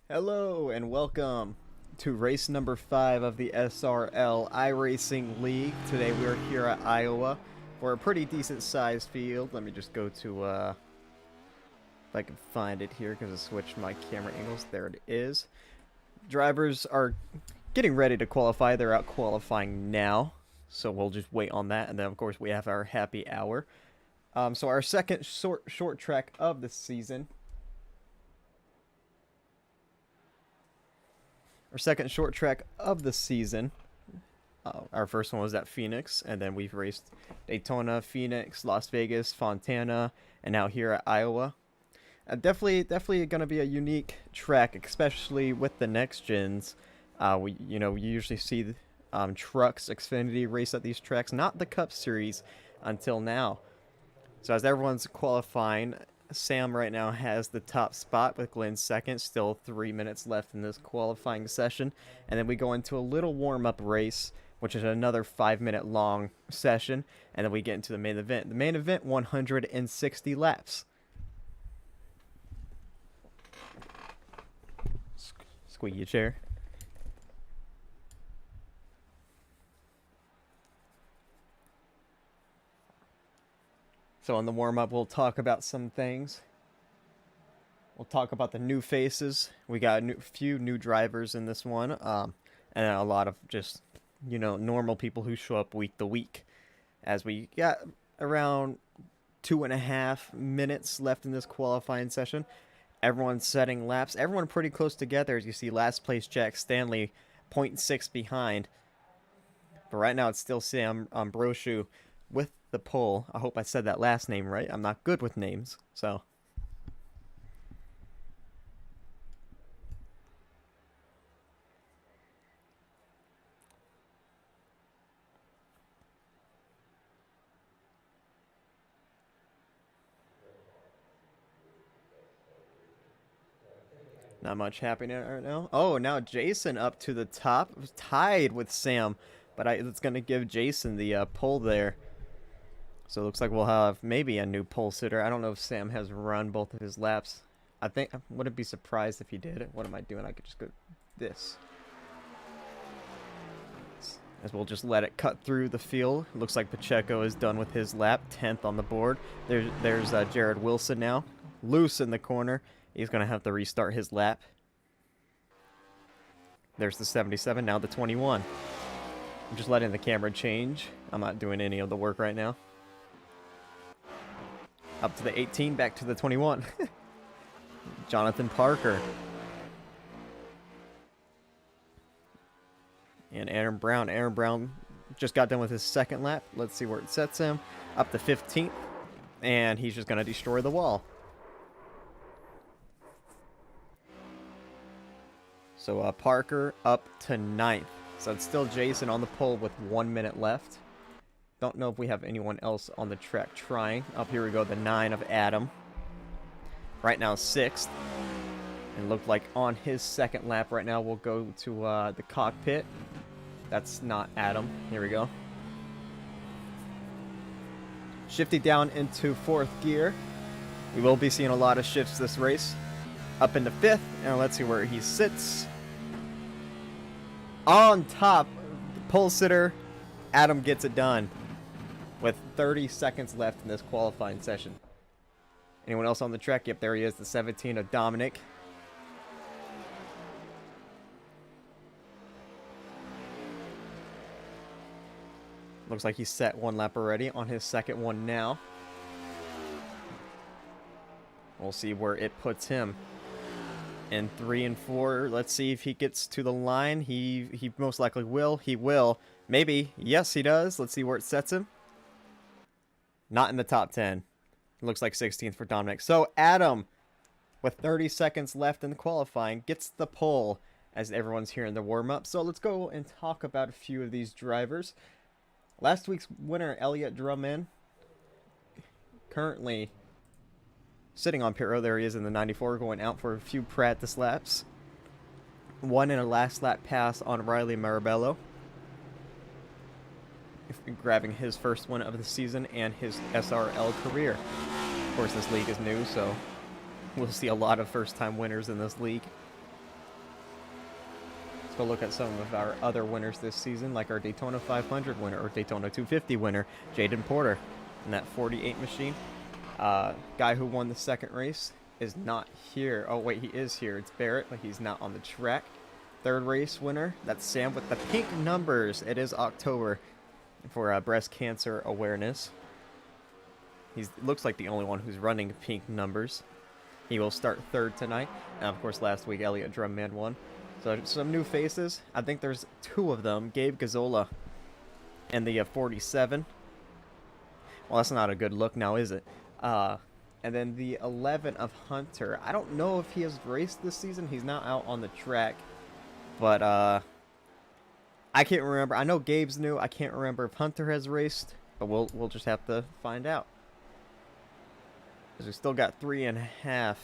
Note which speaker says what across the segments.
Speaker 1: Hello and welcome to race number 5 of the SRL Iracing League. Today we are here at Iowa for a pretty decent sized field. Let me just go to, if I can find it here because I switched my camera angles. There it is. Drivers are getting ready to qualify. They're out qualifying now. So we'll just wait on that. And then of course we have our happy hour. So our second short track of the season. Our second short track of the season. Our first one was at Phoenix, and then we've raced Daytona, Phoenix, Las Vegas, Fontana, and now here at Iowa. Definitely going to be a unique track, especially with the next gens. We usually see trucks, Xfinity race at these tracks, not the Cup Series until now. So as everyone's qualifying, Sam right now has the top spot with Glenn second. Still 3 minutes left in this qualifying session. And then we go into a little warm-up race, which is another 5-minute long session. And then we get into the main event. The main event, 160 laps. Squeaky chair. So in the warm-up, we'll talk about some things. We'll talk about the new faces. We got a few new drivers in this one, and a lot of just, normal people who show up week to week. As we got around 2.5 minutes left in this qualifying session. Everyone's setting laps. Everyone pretty close together. As you see, last place Jack Stanley, 0.6 behind. But right now it's still Sam Brochu with the pole. I hope I said that last name right. I'm not good with names, so. Not much happening right now. Oh, now Jason up to the top, tied with Sam, but it's going to give Jason the pole there. So it looks like we'll have maybe a new pole sitter. I don't know if Sam has run both of his laps. I wouldn't be surprised if he did. What am I doing? I could just go this. As we'll just let it cut through the field. Looks like Pacheco is done with his lap, 10th on the board. There's Jared Wilson now, loose in the corner. He's going to have to restart his lap. There's the 77, now the 21. I'm just letting the camera change. I'm not doing any of the work right now. Up to the 18, back to the 21. Jonathan Parker. And Aaron Brown. Aaron Brown just got done with his second lap. Let's see where it sets him. Up to 15th. And he's just going to destroy the wall. So Parker up to 9th. So it's still Jason on the pole with 1 minute left. Don't know if we have anyone else on the track trying. Up here we go, the 9 of Adam. Right now 6th. And looked like on his second lap right now we'll go to the cockpit. That's not Adam. Here we go. Shifting down into 4th gear. We will be seeing a lot of shifts this race. Up into 5th. And let's see where he sits. On top, the pole sitter, Adam gets it done. With 30 seconds left in this qualifying session. Anyone else on the track? Yep, there he is, the 17 of Dominic. Looks like he's set 1 lap already on his second one now. We'll see where it puts him. In 3 and 4, let's see if he gets to the line. He most likely will. He will. Maybe. Yes, he does. Let's see where it sets him. Not in the top 10. It looks like 16th for Dominic. So Adam, with 30 seconds left in the qualifying, gets the pole as everyone's here in the warm-up. So let's go and talk about a few of these drivers. Last week's winner, Elliott Drummond, currently sitting on pit road. There he is in the 94, going out for a few practice laps. Won in a last lap pass on Riley Mirabello. Grabbing his first win of the season and his SRL career. Of course, this league is new, so we'll see a lot of first-time winners in this league. go look at some of our other winners this season, like our Daytona 500 winner or Daytona 250 winner, Jaden Porter, in that 48 machine. Guy who won the second race is not here. Oh, wait, he is here. It's Barrett, but he's not on the track. Third race winner, that's Sam with the pink numbers. It is October for breast cancer awareness. He looks like the only one who's running pink numbers. He will start third tonight. And of course, last week, Elliot Drumman won. So some new faces. I think there's two of them. Gabe Gazzola and the 47. Well, that's not a good look now, is it? And then the 11 of Hunter. I don't know if he has raced this season. He's not out on the track. But I can't remember. I know Gabe's new. I can't remember if Hunter has raced. But we'll just have to find out. Because we still got 3.5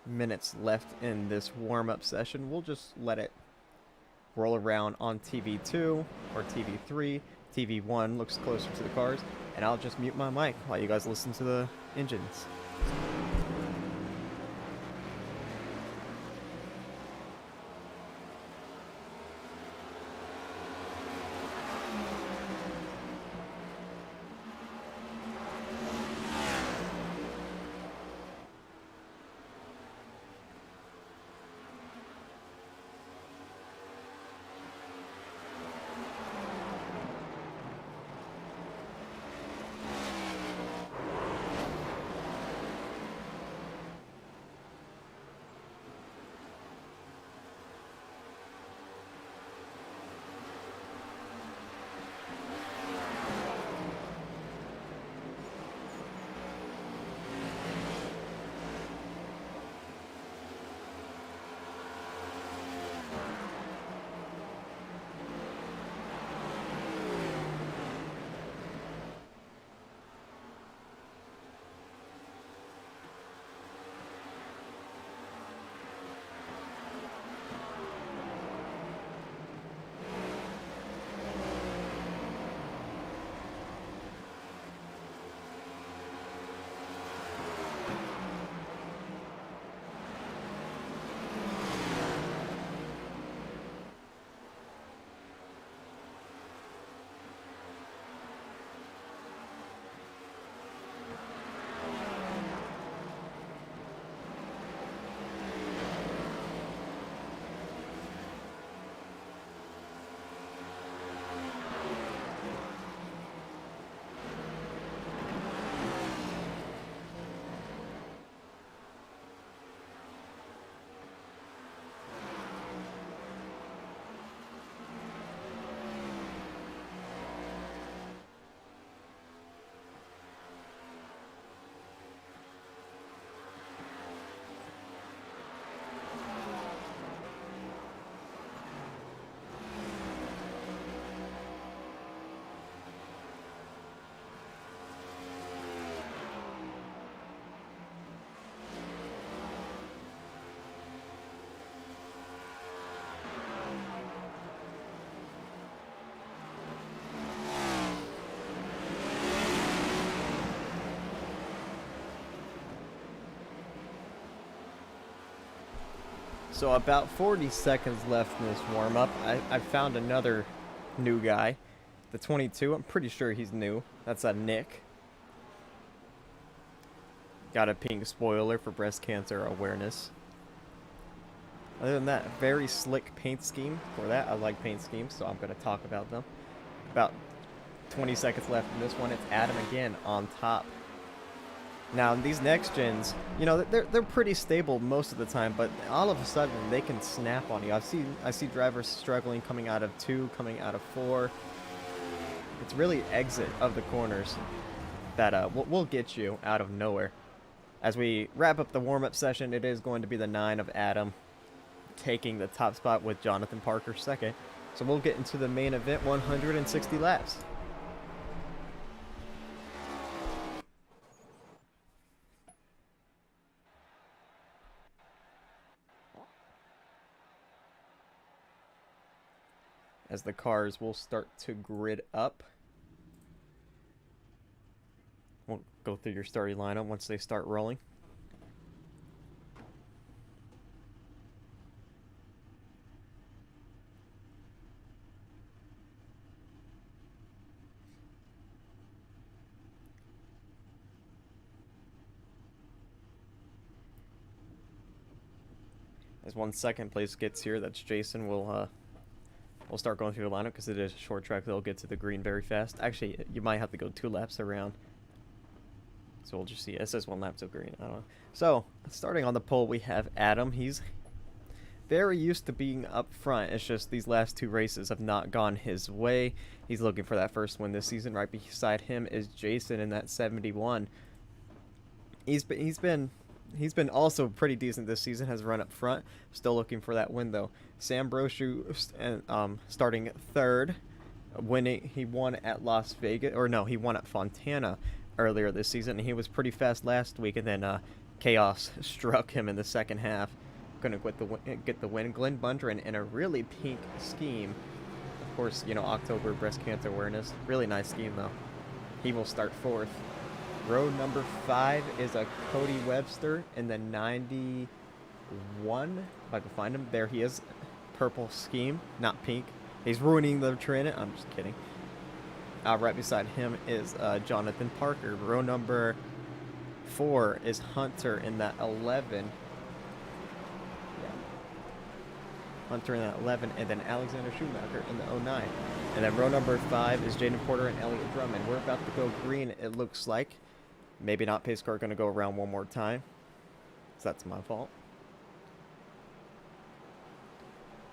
Speaker 1: minutes left in this warm-up session. We'll just let it roll around on TV2 or TV3. TV1 looks closer to the cars. And I'll just mute my mic while you guys listen to the engines. So about 40 seconds left in this warm-up. I found another new guy. The 22, I'm pretty sure he's new. That's Nick. Got a pink spoiler for breast cancer awareness. Other than that, very slick paint scheme. For that, I like paint schemes, so I'm going to talk about them. About 20 seconds left in this one. It's Adam again on top. Now, these next gens, you know, they're pretty stable most of the time, but all of a sudden they can snap on you. I see drivers struggling coming out of 2, coming out of 4. It's really exit of the corners that will get you out of nowhere. As we wrap up the warm-up session, it is going to be the 9 of Adam taking the top spot with Jonathan Parker second. So we'll get into the main event, 160 laps. As the cars will start to grid up. We'll go through your starting lineup once they start rolling. As one second place gets here, that's Jason. We'll start going through the lineup because it is a short track. They'll get to the green very fast. Actually, you might have to go 2 laps around. So we'll just see. It says 1 lap to green. I don't know. So, starting on the pole, we have Adam. He's very used to being up front. It's just these last 2 races have not gone his way. He's looking for that first win this season. Right beside him is Jason in that 71. He's been also pretty decent this season. Has run up front. Still looking for that win though. Sam Brochu starting 3rd, winning. He won at Las Vegas, or no, he won at Fontana earlier this season. He was pretty fast last week, and then chaos struck him in the second half. Couldn't get the win. Glenn Bundren in a really pink scheme. Of course, you know, October breast cancer awareness. Really nice scheme though. He will start 4th. Row number 5 is a Cody Webster in the 91. If I can find him, there he is. Purple scheme, not pink. He's ruining the train. I'm just kidding. Right beside him is Jonathan Parker. Row number 4 is Hunter in that 11. Yeah. Hunter in that 11, and then Alexander Schumacher in the 09. And then row number 5 is Jaden Porter and Elliot Drummond. We're about to go green, it looks like. Maybe not. Pace car going to go around one more time. So that's my fault.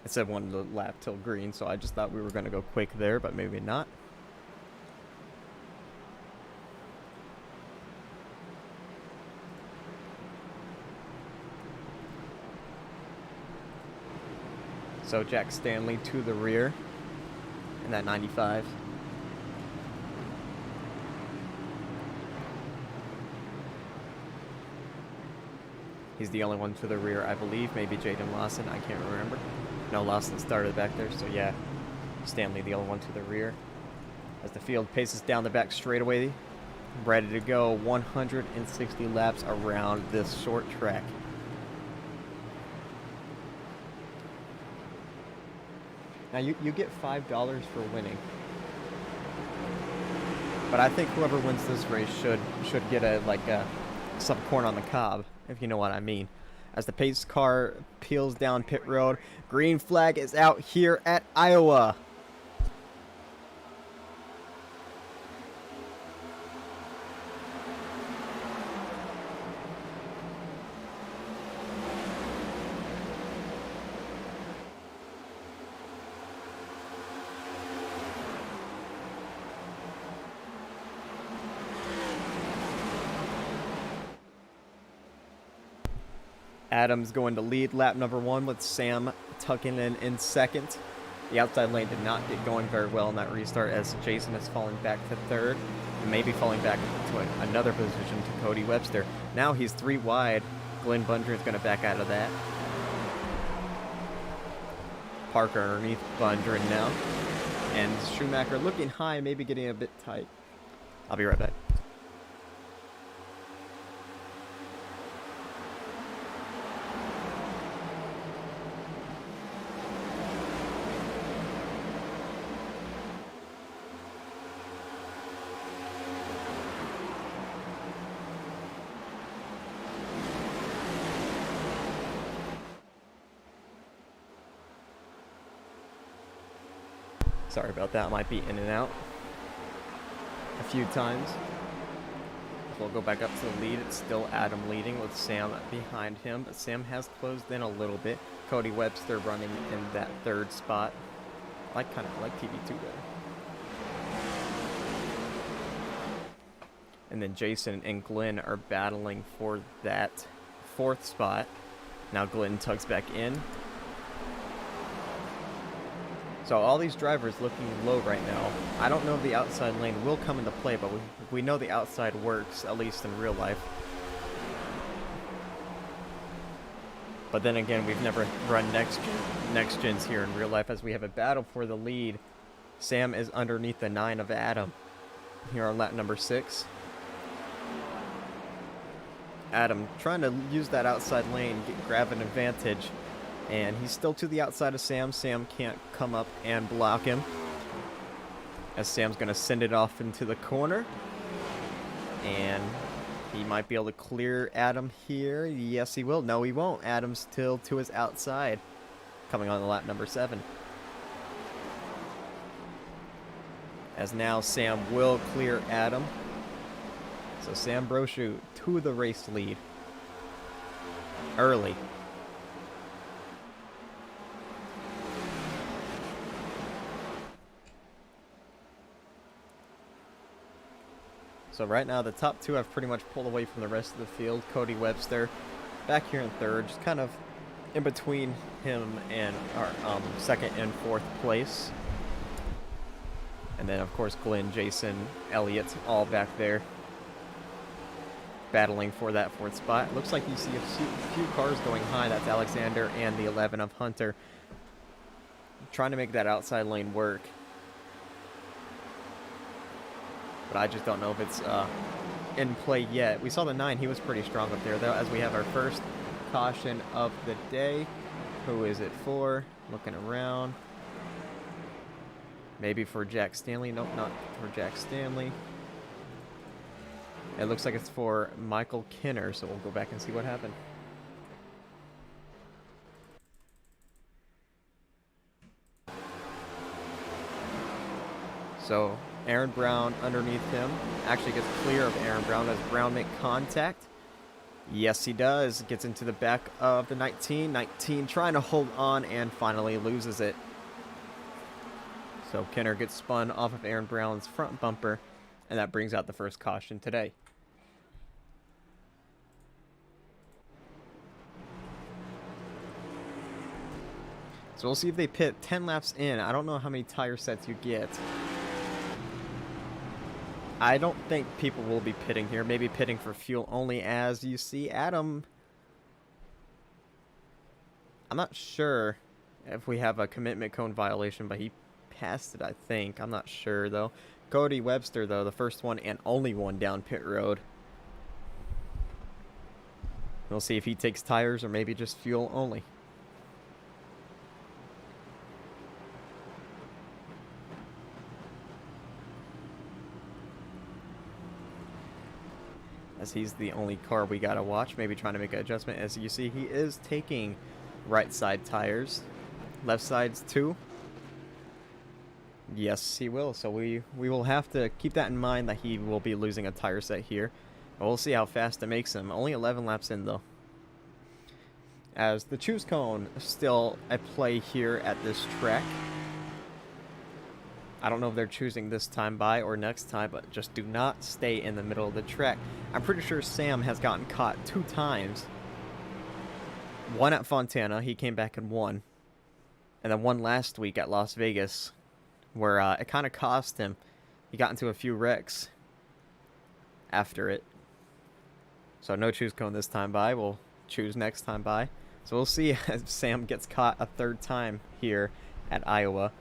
Speaker 1: It said 1 lap till green, so I just thought we were going to go quick there, but maybe not. So Jack Stanley to the rear in that 95. He's the only one to the rear, I believe. Maybe Jaden Lawson, I can't remember. No, Lawson started back there, so yeah. Stanley the only one to the rear. As the field paces down the back straightaway, ready to go 160 laps around this short track. Now you get $5 for winning. But I think whoever wins this race should get some corn on the cob, if you know what I mean. As the pace car peels down pit road, green flag is out here at Iowa. Adams going to lead lap number 1 with Sam tucking in second. The outside lane did not get going very well in that restart as Jason is falling back to 3rd. Maybe falling back to another position to Cody Webster. Now he's 3 wide. Glenn Bundren is going to back out of that. Parker underneath Bundren now. And Schumacher looking high, maybe getting a bit tight. I'll be right back. Sorry about that, might be in and out a few times. So we'll go back up to the lead. It's still Adam leading with Sam behind him, but Sam has closed in a little bit. Cody Webster running in that 3rd spot. I kind of like TV2 better. And then Jason and Glenn are battling for that 4th spot. Now Glenn tugs back in. So all these drivers looking low right now. I don't know if the outside lane will come into play, but we know the outside works, at least in real life. But then again, we've never run next gens here in real life, as we have a battle for the lead. Sam is underneath the 9 of Adam here on lap number 6. Adam trying to use that outside lane, grab an advantage. And he's still to the outside of Sam. Sam can't come up and block him, as Sam's going to send it off into the corner. And He might be able to clear Adam here. Yes, he will. No, he won't. Adam's still to his outside. Coming on the lap number 7. As now Sam will clear Adam. So Sam Brochu to the race lead. Early. So right now the top 2 have pretty much pulled away from the rest of the field. Cody Webster back here in 3rd, just kind of in between him and our 2nd and 4th place. And then of course Glenn, Jason, Elliott all back there battling for that 4th spot. Looks like you see a few cars going high. That's Alexander and the 11 of Hunter trying to make that outside lane work. But I just don't know if it's in play yet. We saw the 9. He was pretty strong up there, though, as we have our first caution of the day. Who is it for? Looking around. Maybe for Jack Stanley. Nope, not for Jack Stanley. It looks like it's for Michael Kinner, so we'll go back and see what happened. So Aaron Brown underneath him actually gets clear of Aaron Brown as Brown make contact. Yes, he does. Gets into the back of the 19. 19 trying to hold on and finally loses it. So Kinner gets spun off of Aaron Brown's front bumper, and that brings out the first caution today. So we'll see if they pit 10 laps in. I don't know how many tire sets you get. I don't think people will be pitting here. Maybe pitting for fuel only, as you see Adam. I'm not sure if we have a commitment cone violation, but he passed it, I think. I'm not sure, though. Cody Webster, though, the first one and only one down pit road. We'll see if he takes tires or maybe just fuel only. As he's the only car we gotta watch, maybe trying to make an adjustment. As you see, he is taking right side tires. Left side's 2. Yes, he will. So we will have to keep that in mind, that he will be losing a tire set here. But we'll see how fast it makes him. Only 11 laps in, though. As the choose cone still at play here at this track. I don't know if they're choosing this time by or next time, but just do not stay in the middle of the track. I'm pretty sure Sam has gotten caught 2 times. One at Fontana, he came back and won. And then one last week at Las Vegas, where it kind of cost him. He got into a few wrecks after it. So no choose cone this time by. We'll choose next time by. So we'll see if Sam gets caught a 3rd time here at Iowa.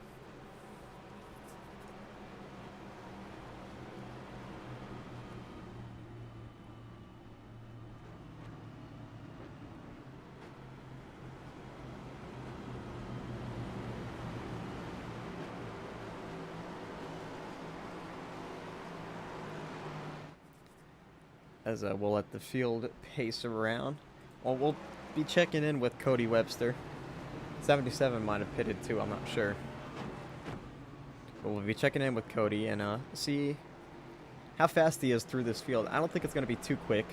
Speaker 1: As we'll let the field pace around. Well, we'll be checking in with Cody Webster. 77 might have pitted too, I'm not sure. But we'll be checking in with Cody and see how fast he is through this field. I don't think it's going to be too quick,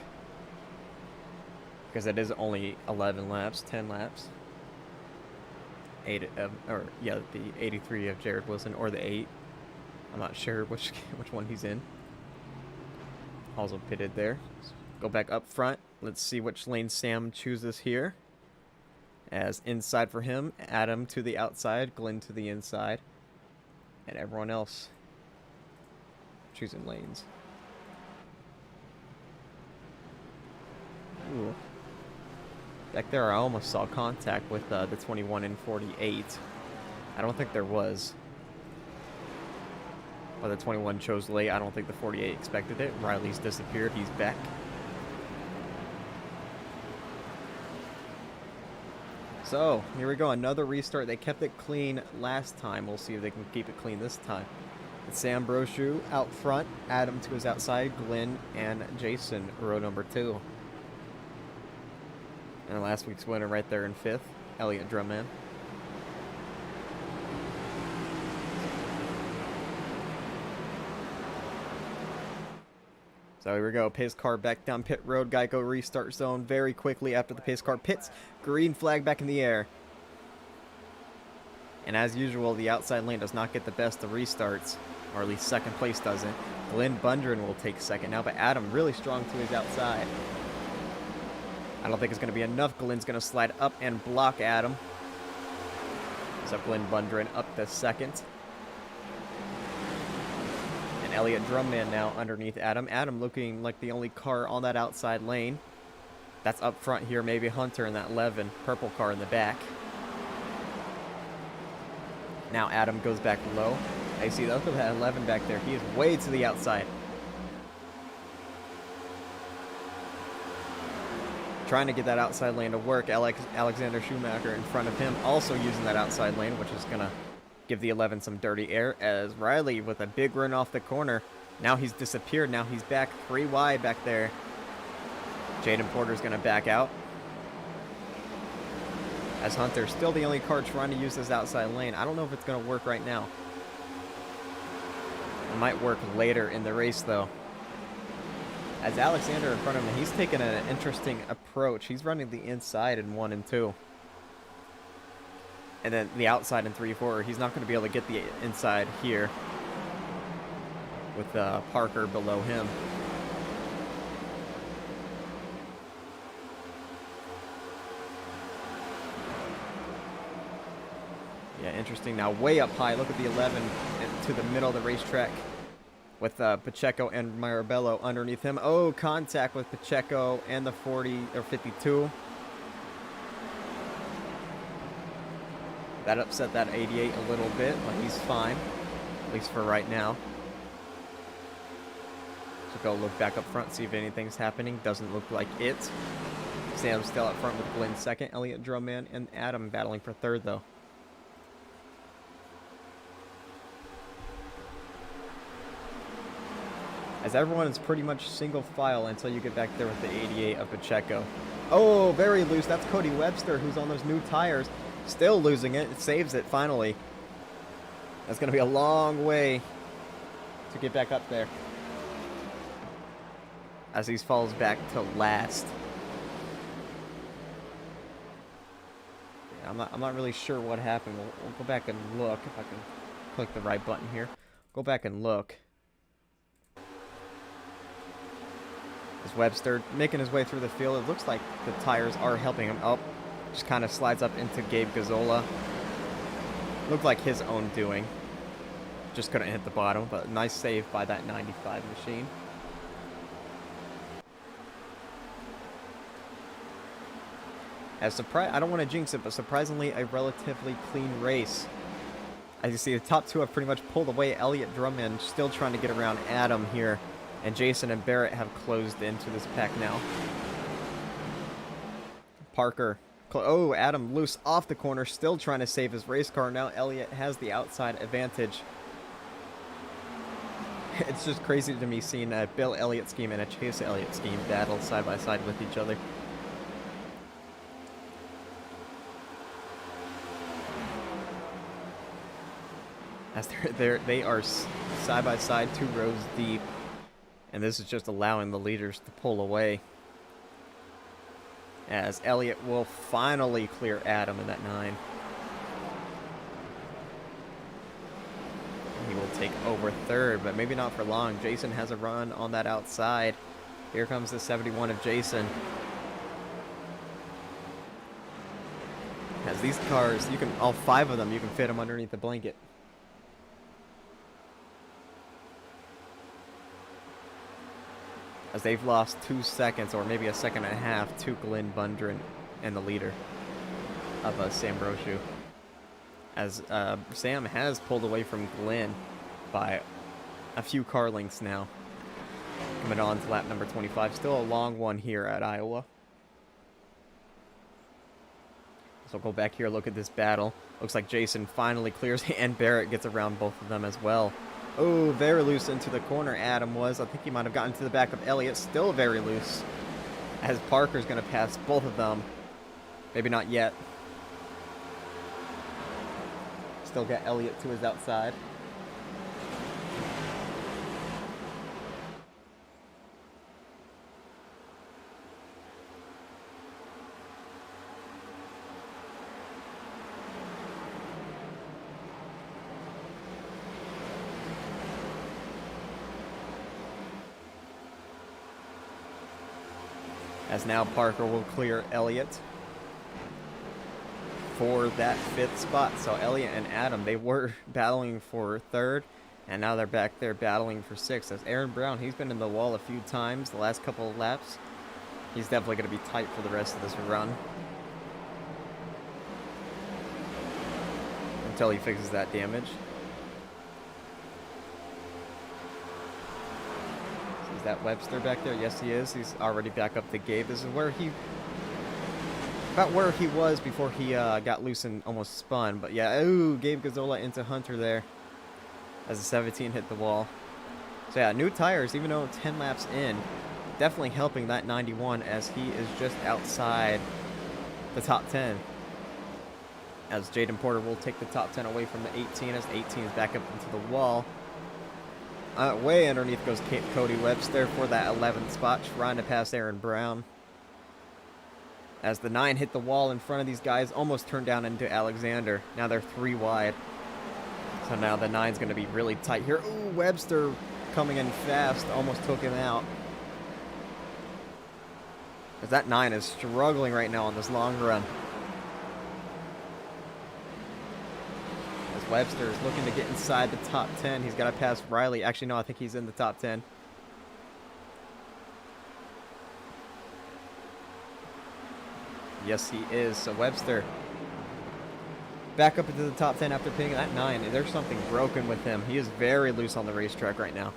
Speaker 1: because it is only 11 laps, 10 laps. The 83 of Jared Wilson, or the 8. I'm not sure which one he's in. Also pitted there. So go back up front. Let's see which lane Sam chooses here. As inside for him, Adam to the outside, Glenn to the inside, and everyone else choosing lanes. Ooh. Back there I almost saw contact with the 21 and 48. I don't think there was. But the 21 chose late. I don't think the 48 expected it. Riley's disappeared. He's back. So, here we go. Another restart. They kept it clean last time. We'll see if they can keep it clean this time. Sam Brochu out front, Adam to his outside, Glenn and Jason row number 2. And last week's winner right there in 5th, Elliott Drumman. So here we go, pace car back down pit road, Geico restart zone very quickly after the pace car pits. Green flag back in the air. And as usual, the outside lane does not get the best of restarts, or at least second place doesn't. Glenn Bundren will take second now, but Adam really strong to his outside. I don't think it's going to be enough. Glenn's going to slide up and block Adam. So Glenn Bundren up to second. And Elliott Drumman now underneath Adam. Adam looking like the only car on that outside lane. That's up front here, maybe Hunter in that 11, purple car in the back. Now Adam goes back low. I see, look at that 11 back there. He is way to the outside. Trying to get that outside lane to work. Alexander Schumacher in front of him, also using that outside lane, which is going to give the 11 some dirty air, as Riley with a big run off the corner. Now he's disappeared. Now he's back 3 wide back there. Jaden Porter's going to back out. As Hunter's still the only car trying to use this outside lane. I don't know if it's going to work right now. It might work later in the race, though. As Alexander in front of him, he's taking an interesting approach. He's running the inside in 1 and 2. And then the outside in 3, 4. He's not going to be able to get the inside here with Parker below him. Yeah, interesting. Now way up high. Look at the 11 to the middle of the racetrack with Pacheco and Mirabello underneath him. Oh, contact with Pacheco and the 40 or 52. That upset that 88 a little bit, but he's fine, at least for right now. So go look back up front, see if anything's happening. Doesn't look like it. Sam's still up front with Glenn second, Elliott Drumman and Adam battling for third, though. As everyone is pretty much single file until you get back there with the 88 of Pacheco. Oh, very loose. That's Cody Webster, who's on those new tires. Still losing it. It saves it finally. That's going to be a long way to get back up there, as he falls back to last. Yeah, I'm not really sure what happened. We'll go back and look if I can click the right button here. Go back and look. As Webster making his way through the field, it looks like the tires are helping him up. Just kind of slides up into Gabe Gazzola. Looked like his own doing. Just couldn't hit the bottom, but nice save by that 95 machine. As I don't want to jinx it, but surprisingly a relatively clean race. As you see, the top two have pretty much pulled away. Elliott Drumman still trying to get around Adam here. And Jason and Barrett have closed into this pack now. Parker. Oh, Adam loose off the corner, still trying to save his race car. Now Elliott has the outside advantage. It's just crazy to me seeing a Bill Elliott scheme and a Chase Elliott scheme battle side by side with each other. As they are side by side, 2 rows deep. And this is just allowing the leaders to pull away. As Elliott will finally clear Adam in that 9. He will take over third, but maybe not for long. Jason has a run on that outside. Here comes the 71 of Jason. As these cars, you can, all 5 of them, you can fit them underneath the blanket. As they've lost 2 seconds, or maybe a second and a half, to Glenn Bundren and the leader of Sam Brochu. As Sam has pulled away from Glenn by a few car lengths now. Coming on to lap number 25. Still a long one here at Iowa. So go back here, look at this battle. Looks like Jason finally clears, and Barrett gets around both of them as well. Oh, very loose into the corner, Adam was. I think he might have gotten to the back of Elliott. Still very loose. As Parker's going to pass both of them. Maybe not yet. Still got Elliott to his outside. As now Parker will clear Elliott for that 5th spot. So Elliott and Adam, they were battling for 3rd, and now they're back there battling for 6th. As Aaron Brown, he's been in the wall a few times the last couple of laps. He's definitely going to be tight for the rest of this run. Until he fixes that damage. Is that Webster back there? Yes, he is. He's already back up to Gabe. This is where about where he was before he got loose and almost spun. But yeah, ooh, Gabe Gazzola into Hunter there as the 17 hit the wall. So yeah, new tires, even though 10 laps in, definitely helping that 91 as he is just outside the top 10. As Jaden Porter will take the top 10 away from the 18 as 18 is back up into the wall. Way underneath goes Cody Webster for that 11th spot, trying to pass Aaron Brown. As the 9 hit the wall in front of these guys, almost turned down into Alexander. Now they're 3 wide. So now the 9's going to be really tight here. Ooh, Webster coming in fast, almost took him out. As that 9 is struggling right now on this long run. As Webster is looking to get inside the top 10. He's got to pass Riley. Actually, no, I think he's in the top 10. Yes, he is. So Webster back up into the top 10 after pinning that 9. There's something broken with him. He is very loose on the racetrack right now.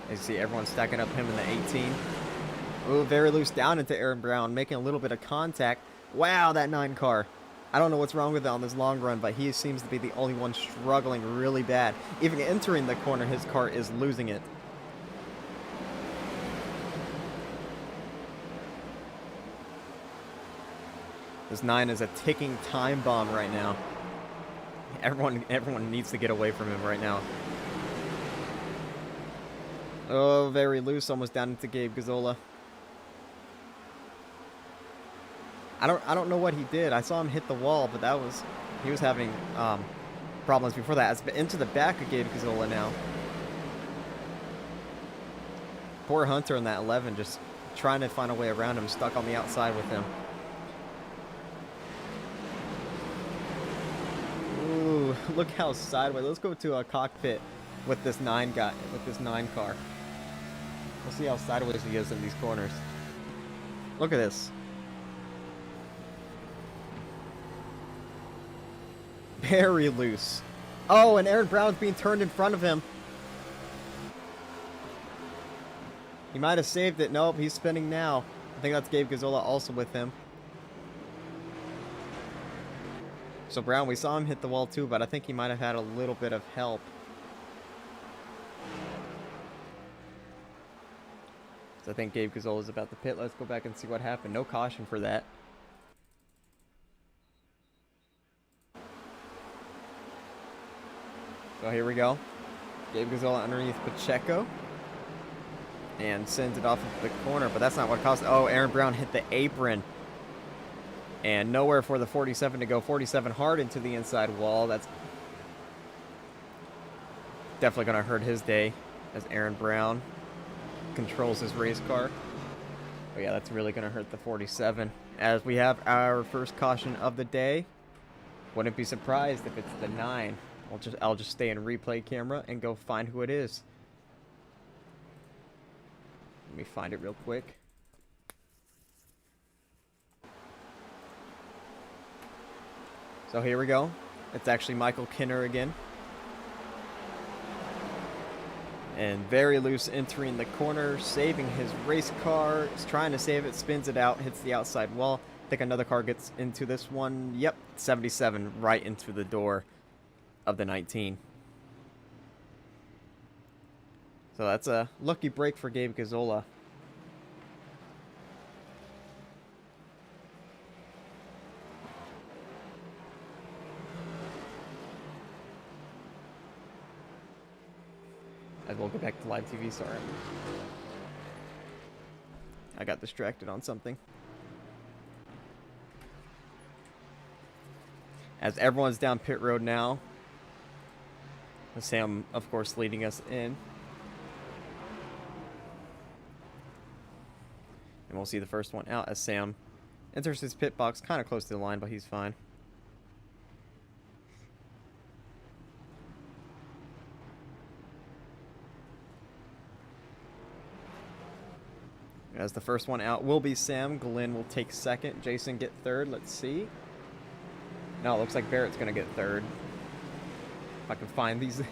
Speaker 1: You see everyone stacking up him in the 18. Ooh, very loose down into Aaron Brown, making a little bit of contact. Wow, that 9 car. I don't know what's wrong with it on this long run, but he seems to be the only one struggling really bad. Even entering the corner, his car is losing it. This 9 is a ticking time bomb right now. Everyone needs to get away from him right now. Oh, very loose, almost down into Gabe Gazzola. I don't know what he did. I saw him hit the wall, but he was having problems before that. It's into the back of Gabe Gazzola now. Poor Hunter in that 11, just trying to find a way around him, stuck on the outside with him. Ooh, look how sideways. Let's go to a cockpit with this 9 car. We'll see how sideways he is in these corners. Look at this. Very loose. Oh, and Aaron Brown's being turned in front of him. He might have saved it. Nope, he's spinning now. I think that's Gabe Gazzola also with him. So Brown, we saw him hit the wall too, but I think he might have had a little bit of help. So I think Gabe Gazzola is about to pit. Let's go back and see what happened. No caution for that. So here we go. Gabe Gazzola underneath Pacheco. And sends it off of the corner, but that's not what caused it. Oh, Aaron Brown hit the apron. And nowhere for the 47 to go. 47 hard into the inside wall. That's definitely going to hurt his day as Aaron Brown controls his race car. But yeah, that's really going to hurt the 47. As we have our first caution of the day. Wouldn't be surprised if it's the 9. I'll just stay in replay camera and go find who it is. Let me find it real quick. So here we go. It's actually Michael Kinner again. And very loose entering the corner, saving his race car. He's trying to save it, spins it out, hits the outside wall. think another car gets into this one. Yep, 77 right into the door of the 19. So that's a lucky break for Gabe Gazzola. As we'll get back to live TV, sorry. I got distracted on something. As everyone's down pit road now. Sam, of course, leading us in. And we'll see the first one out as Sam enters his pit box kind of close to the line, but he's fine. As the first one out will be Sam. Glenn will take second. Jason get third. Let's see. No, it looks like Barrett's going to get third. If I can find these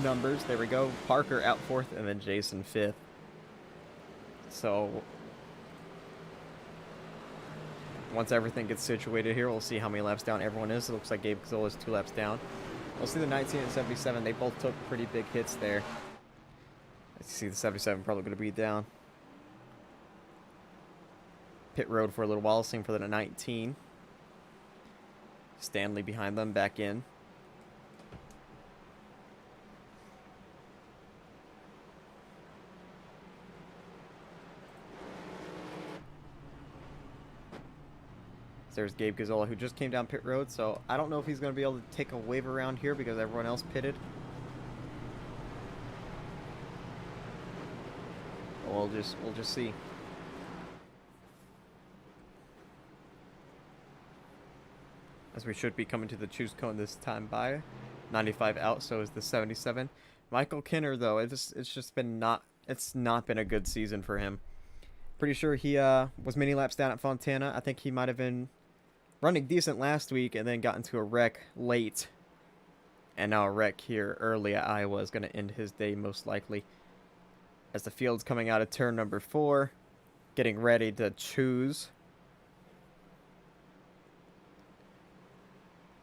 Speaker 1: numbers. There we go. Parker out fourth, and then Jason fifth. So once everything gets situated here, we'll see how many laps down everyone is. It looks like Gabe Gazzola is 2 laps down. We'll see the 19 and 77. They both took pretty big hits there. Let's see the 77 probably going to be down. Pit road for a little while. Same for the 19. Stanley behind them, back in. There's Gabe Gazzola, who just came down pit road, so I don't know if he's going to be able to take a wave around here because everyone else pitted. We'll just see. As we should be coming to the choose cone this time by 95 out, so is the 77. Michael Kinner, though, it's just been it's not been a good season for him. Pretty sure he was many laps down at Fontana. I think he might have been running decent last week and then got into a wreck late. And now a wreck here early at Iowa is going to end his day most likely. As the field's coming out of turn number 4, getting ready to choose.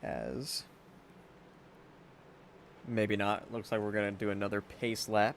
Speaker 1: As maybe not. Looks like we're going to do another pace lap.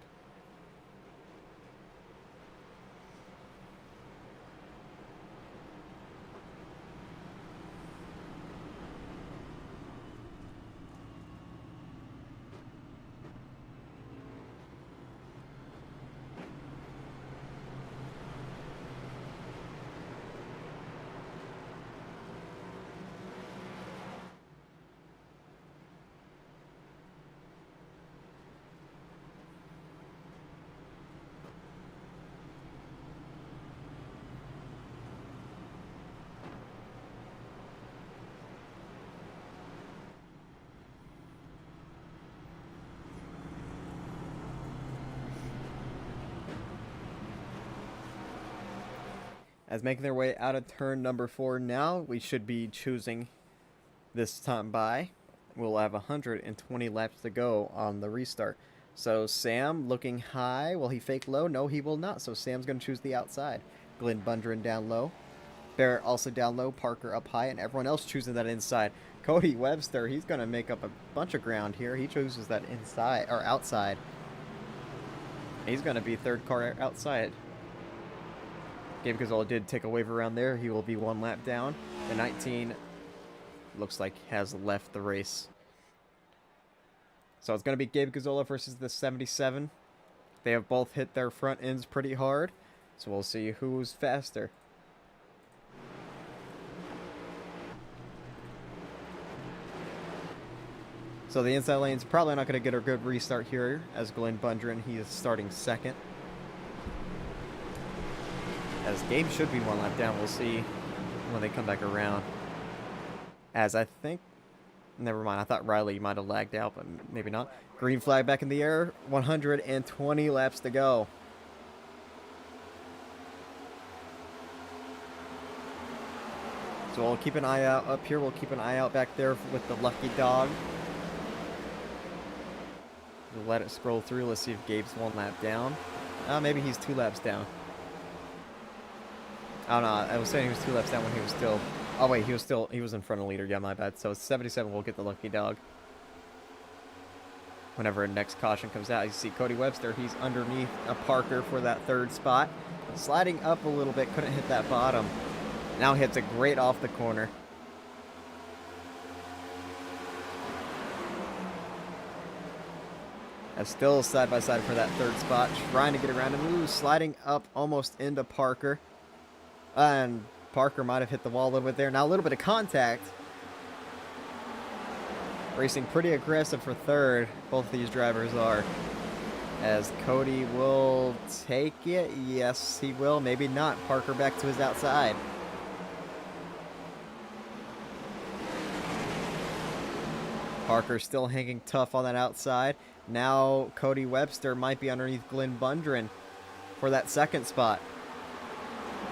Speaker 1: As making their way out of turn number 4 now, we should be choosing this time by. We'll have 120 laps to go on the restart. So Sam looking high. Will he fake low? No, he will not. So Sam's going to choose the outside. Glenn Bundren down low. Barrett also down low. Parker up high. And everyone else choosing that inside. Cody Webster, he's going to make up a bunch of ground here. He chooses that inside or outside. He's going to be third car outside. Gabe Gazzola did take a wave around there. He will be 1 lap down. The 19 looks like has left the race. So it's going to be Gabe Gazzola versus the 77. They have both hit their front ends pretty hard. So we'll see who's faster. So the inside lane's probably not going to get a good restart here as Glenn Bundren, he is starting second. As Gabe should be 1 lap down. We'll see when they come back around. As I think... Never mind. I thought Riley might have lagged out, but maybe not. Green flag back in the air. 120 laps to go. So we'll keep an eye out up here. We'll keep an eye out back there with the lucky dog. We'll let it scroll through. Let's see if Gabe's 1 lap down. Maybe he's 2 laps down. I don't know. I was saying he was 2 laps down when he was still... Oh, wait. He was in front of leader. Yeah, my bad. So 77 will get the lucky dog. Whenever a next caution comes out, you see Cody Webster. He's underneath a Parker for that 3rd spot. Sliding up a little bit. Couldn't hit that bottom. Now hits it great off the corner. Still side by side for that 3rd spot. Trying to get around him. Ooh, sliding up almost into Parker. And Parker might have hit the wall a little bit there. Now a little bit of contact. Racing pretty aggressive for 3rd. Both of these drivers are. As Cody will take it. Yes, he will. Maybe not. Parker back to his outside. Parker still hanging tough on that outside. Now Cody Webster might be underneath Glenn Bundren for that 2nd spot.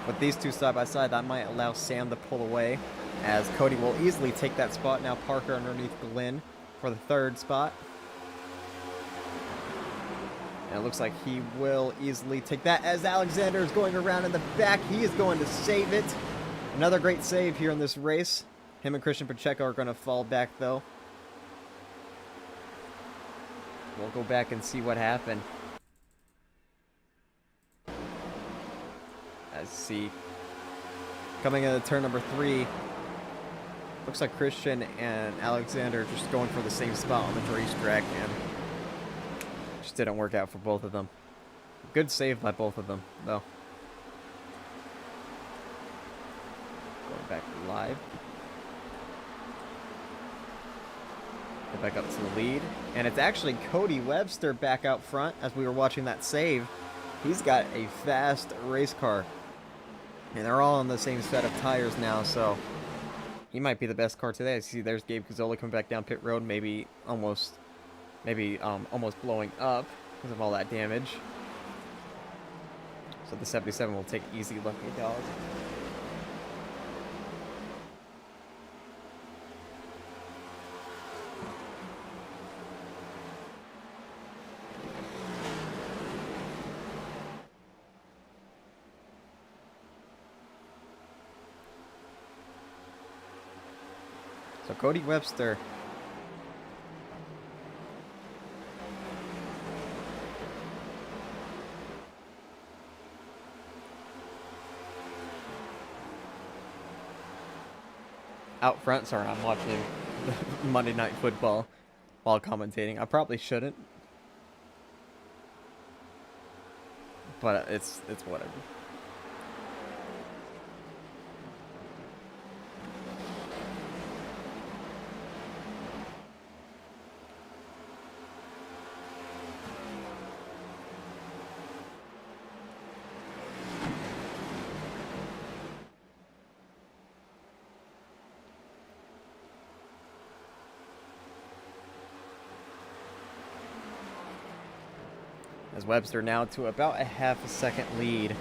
Speaker 1: With these two side by side, that might allow Sam to pull away, as Cody will easily take that spot. Now Parker underneath Glenn for the 3rd spot. And it looks like he will easily take that, as Alexander is going around in the back. He is going to save it. Another great save here in this race. Him and Christian Pacheco are going to fall back, though. We'll go back and see what happened. As see, coming into turn number 3, looks like Christian and Alexander just going for the same spot on the racetrack, and just didn't work out for both of them. Good save by both of them, though. Going back live. Go back up to the lead. And it's actually Cody Webster back out front as we were watching that save. He's got a fast race car. And they're all on the same set of tires now, so he might be the best car today. I see there's Gabe Gazzola coming back down pit road, maybe almost blowing up because of all that damage. So the 77 will take easy lucky dog. So Cody Webster. Out front, sorry, I'm watching the Monday Night Football while commentating. I probably shouldn't. But it's whatever. As Webster now to about a half a second lead.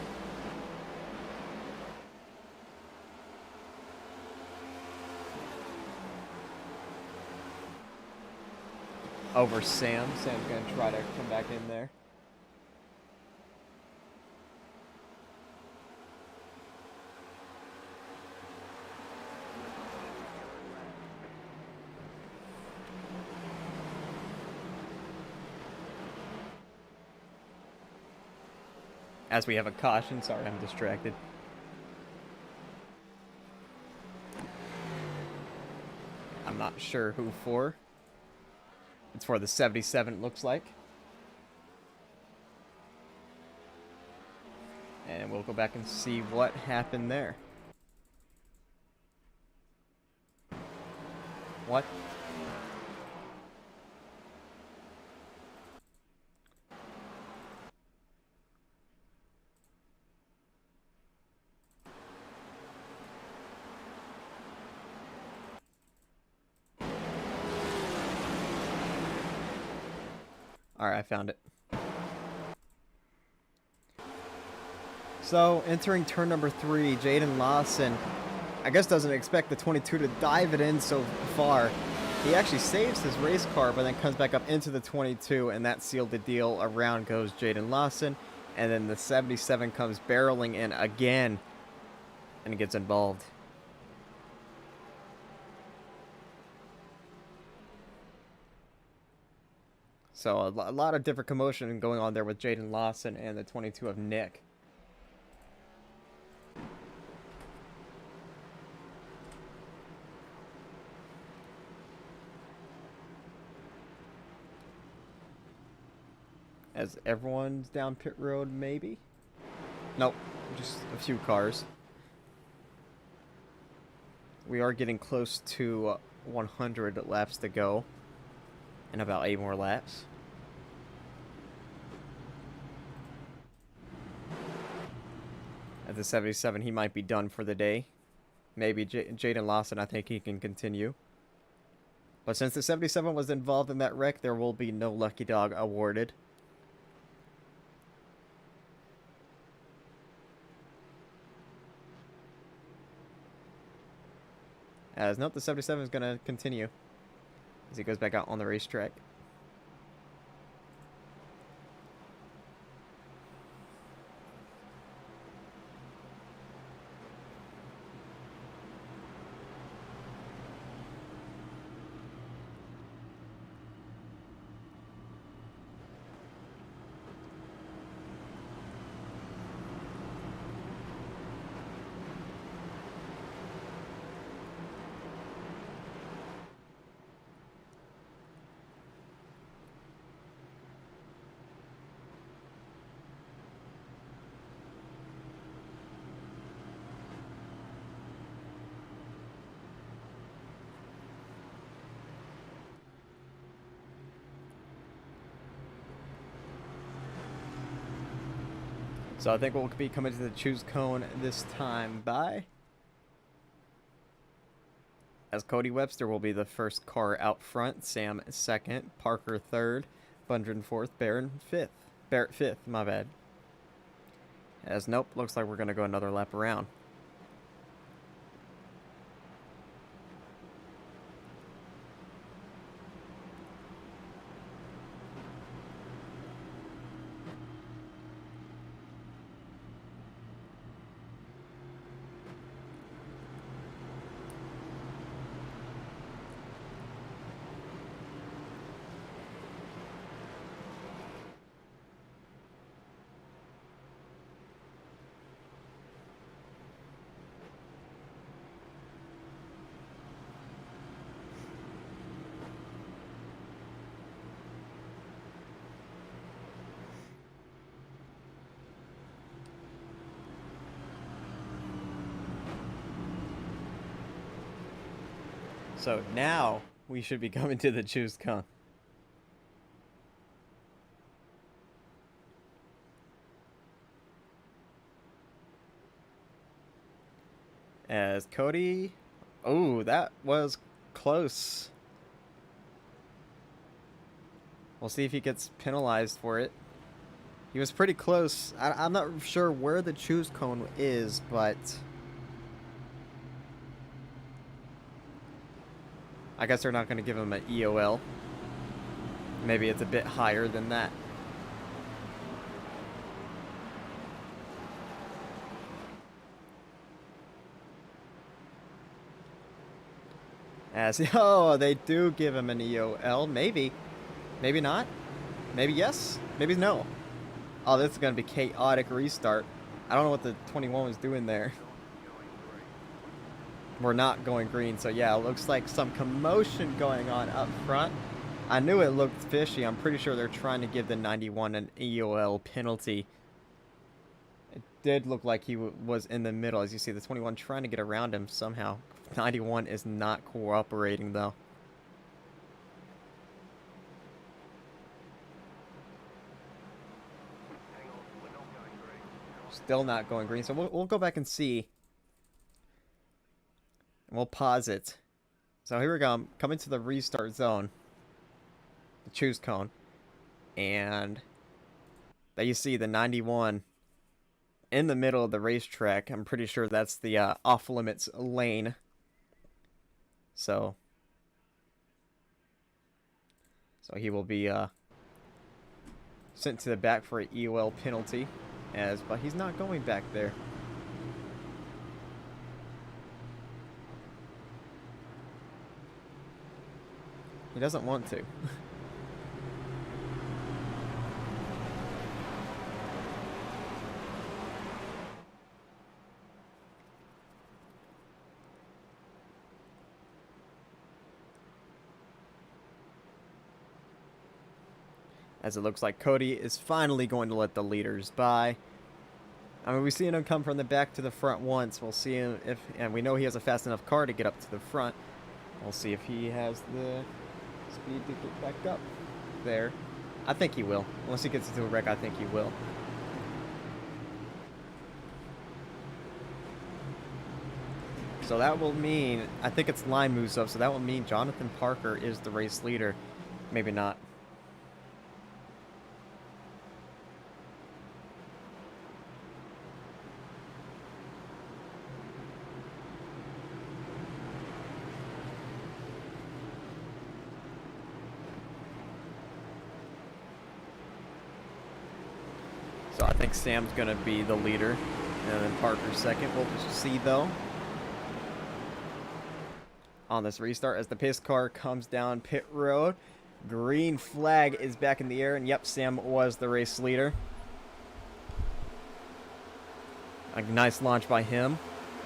Speaker 1: Over Sam. Sam's going to try to come back in there. As we have a caution. Sorry, I'm distracted. I'm not sure who for. It's for the 77, it looks like. And we'll go back and see what happened there. What? Alright, I found it. So, entering turn number 3, Jaden Lawson, I guess doesn't expect the 22 to dive it in so far. He actually saves his race car, but then comes back up into the 22, and that sealed the deal. Around goes Jaden Lawson, and then the 77 comes barreling in again. and gets involved. So a lot of different commotion going on there with Jaden Lawson and the 22 of Nick. As everyone's down pit road, maybe? Nope, just a few cars. We are getting close to 100 laps to go. And about 8 more laps. At the 77, he might be done for the day. Maybe Jaden Lawson, I think he can continue. But since the 77 was involved in that wreck, there will be no lucky dog awarded. As nope, the 77 is going to continue as he goes back out on the racetrack. So I think we'll be coming to the choose cone this time by, as Cody Webster will be the first car out front, Sam second, Parker third, Bundren fourth, Barrett fifth, my bad. As nope, looks like we're going to go another lap around. So now we should be coming to the choose cone. As Cody, oh, that was close. We'll see if he gets penalized for it. He was pretty close. I'm not sure where the choose cone is, but I guess they're not going to give him an EOL. Maybe it's a bit higher than that. As oh, they do give him an EOL. Maybe. Maybe not. Maybe yes. Maybe no. Oh, this is going to be chaotic restart. I don't know what the 21 was doing there. We're not going green, so yeah, it looks like some commotion going on up front. I knew it looked fishy. I'm pretty sure they're trying to give the 91 an EOL penalty. It did look like he was in the middle, as you see the 21 trying to get around him somehow. 91 is not cooperating, though. Still not going green, so we'll go back and see. And we'll pause it. So here we go. I'm coming to the restart zone. The choose cone. And there you see the 91 in the middle of the racetrack. I'm pretty sure that's the off-limits lane. So he will be sent to the back for an EOL penalty. But he's not going back there. He doesn't want to. As it looks like Cody is finally going to let the leaders by. I mean, we've seen him come from the back to the front once. We'll see him if, and we know he has a fast enough car to get up to the front. We'll see if he has the speed to get back up there. I think he will. Unless he gets into a wreck, I think he will. So that will mean, I think it's line moves up, so that will mean Jonathan Parker is the race leader. Maybe not. So I think Sam's going to be the leader, and then Parker's second. We'll just see, though, on this restart as the pace car comes down pit road. Green flag is back in the air, and yep, Sam was the race leader. A nice launch by him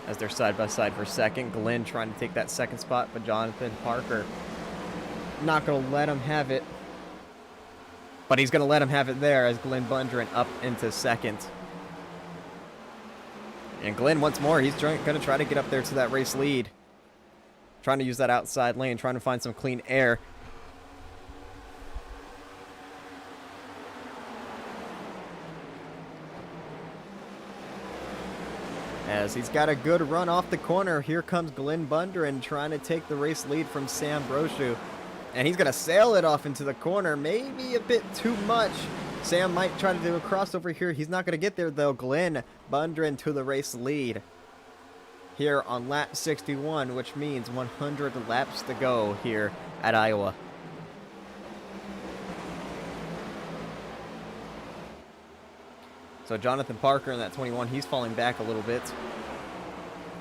Speaker 1: as they're side by side for second. Glenn trying to take that second spot, but Jonathan Parker not going to let him have it. But he's going to let him have it there as Glenn Bundren up into second. And Glenn, once more, he's going to try to get up there to that race lead. Trying to use that outside lane, trying to find some clean air. As he's got a good run off the corner, here comes Glenn Bundren trying to take the race lead from Sam Brochu. And he's going to sail it off into the corner. Maybe a bit too much. Sam might try to do a crossover here. He's not going to get there, though. Glenn Bundren to the race lead here on lap 61, which means 100 laps to go here at Iowa. So Jonathan Parker in that 21, he's falling back a little bit.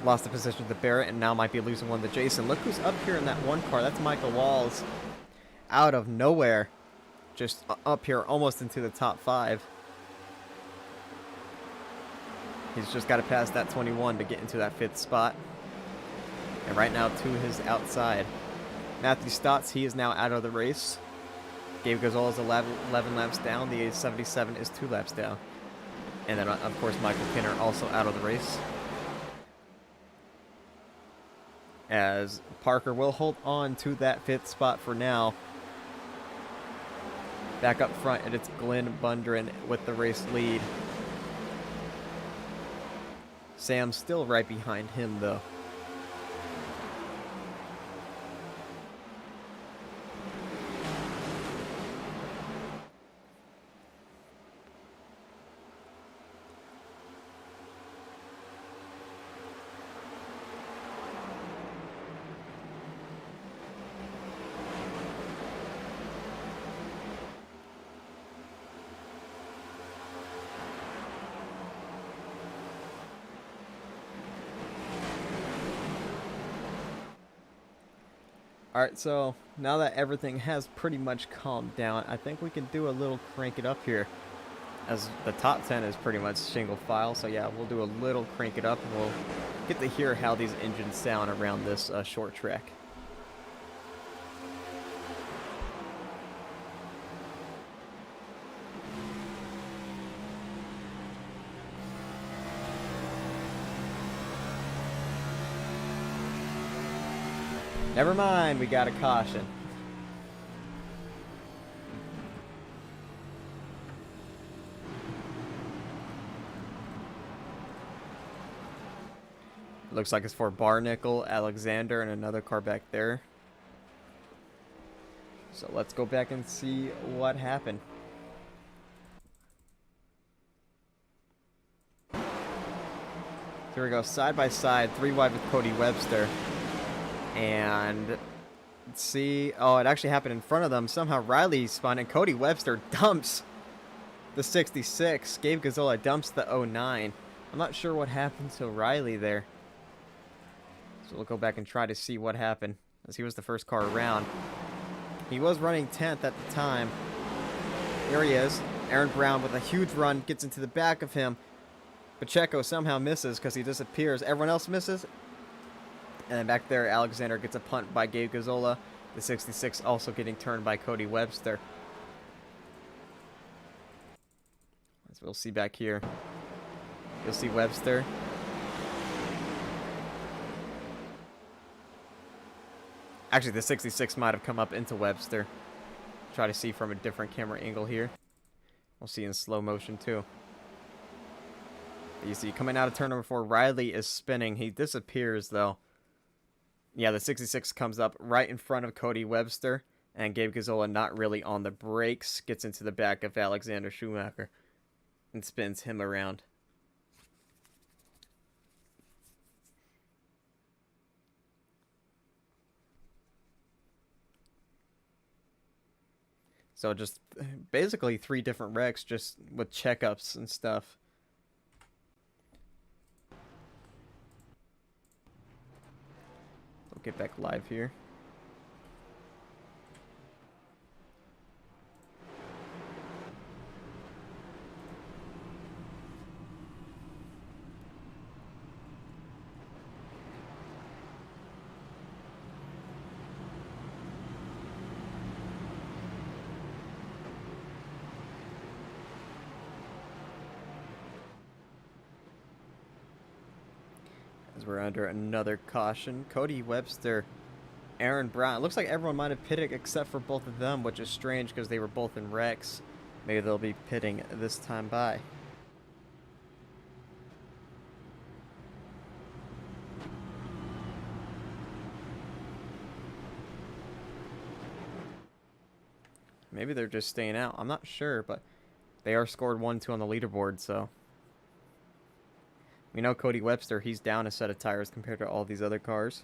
Speaker 1: Lost the position to Barrett and now might be losing one to Jason. Look who's up here in that one car. That's Michael Walls. Out of nowhere. Just up here almost into the top 5. He's just got to pass that 21 to get into that 5th spot. And right now to his outside. Matthew Stotts, he is now out of the race. Gabe Gazzola is 11 laps down. The 77 is 2 laps down. And then, of course, Michael Kinner also out of the race. As Parker will hold on to that 5th spot for now. Back up front, and it's Glenn Bundren with the race lead. Sam's still right behind him, though. Alright, so now that everything has pretty much calmed down, I think we can do a little crank it up here. As the top 10 is pretty much single file, so yeah, we'll do a little crank it up and we'll get to hear how these engines sound around this short track. Never mind, we got a caution. Looks like it's for Barnickel, Alexander, and another car back there. So let's go back and see what happened. Here we go, side by side, 3 wide with Cody Webster. And let's see. Oh, it actually happened in front of them. Somehow Riley spun and Cody Webster dumps the 66. Gabe Gazzola dumps the 09. I'm not sure what happened to Riley there. So we'll go back and try to see what happened, as he was the first car around. He was running 10th at the time. Here he is. Aaron Brown with a huge run gets into the back of him. Pacheco somehow misses because he disappears. Everyone else misses. And then back there, Alexander gets a punt by Gabe Gazzola. The 66 also getting turned by Cody Webster. As we'll see back here. You'll see Webster. Actually, the 66 might have come up into Webster. Try to see from a different camera angle here. We'll see in slow motion too. You see coming out of turn number 4, Riley is spinning. He disappears though. Yeah, the 66 comes up right in front of Cody Webster. And Gabe Gazzola not really on the brakes. Gets into the back of Alexander Schumacher. And spins him around. So just basically 3 different wrecks just with checkups and stuff. We'll get back live here. As we're under another caution. Cody Webster, Aaron Brown. It looks like everyone might have pitted except for both of them, which is strange because they were both in wrecks. Maybe they'll be pitting this time by. Maybe they're just staying out. I'm not sure, but they are scored 1-2 on the leaderboard, so. We know Cody Webster, he's down a set of tires compared to all these other cars.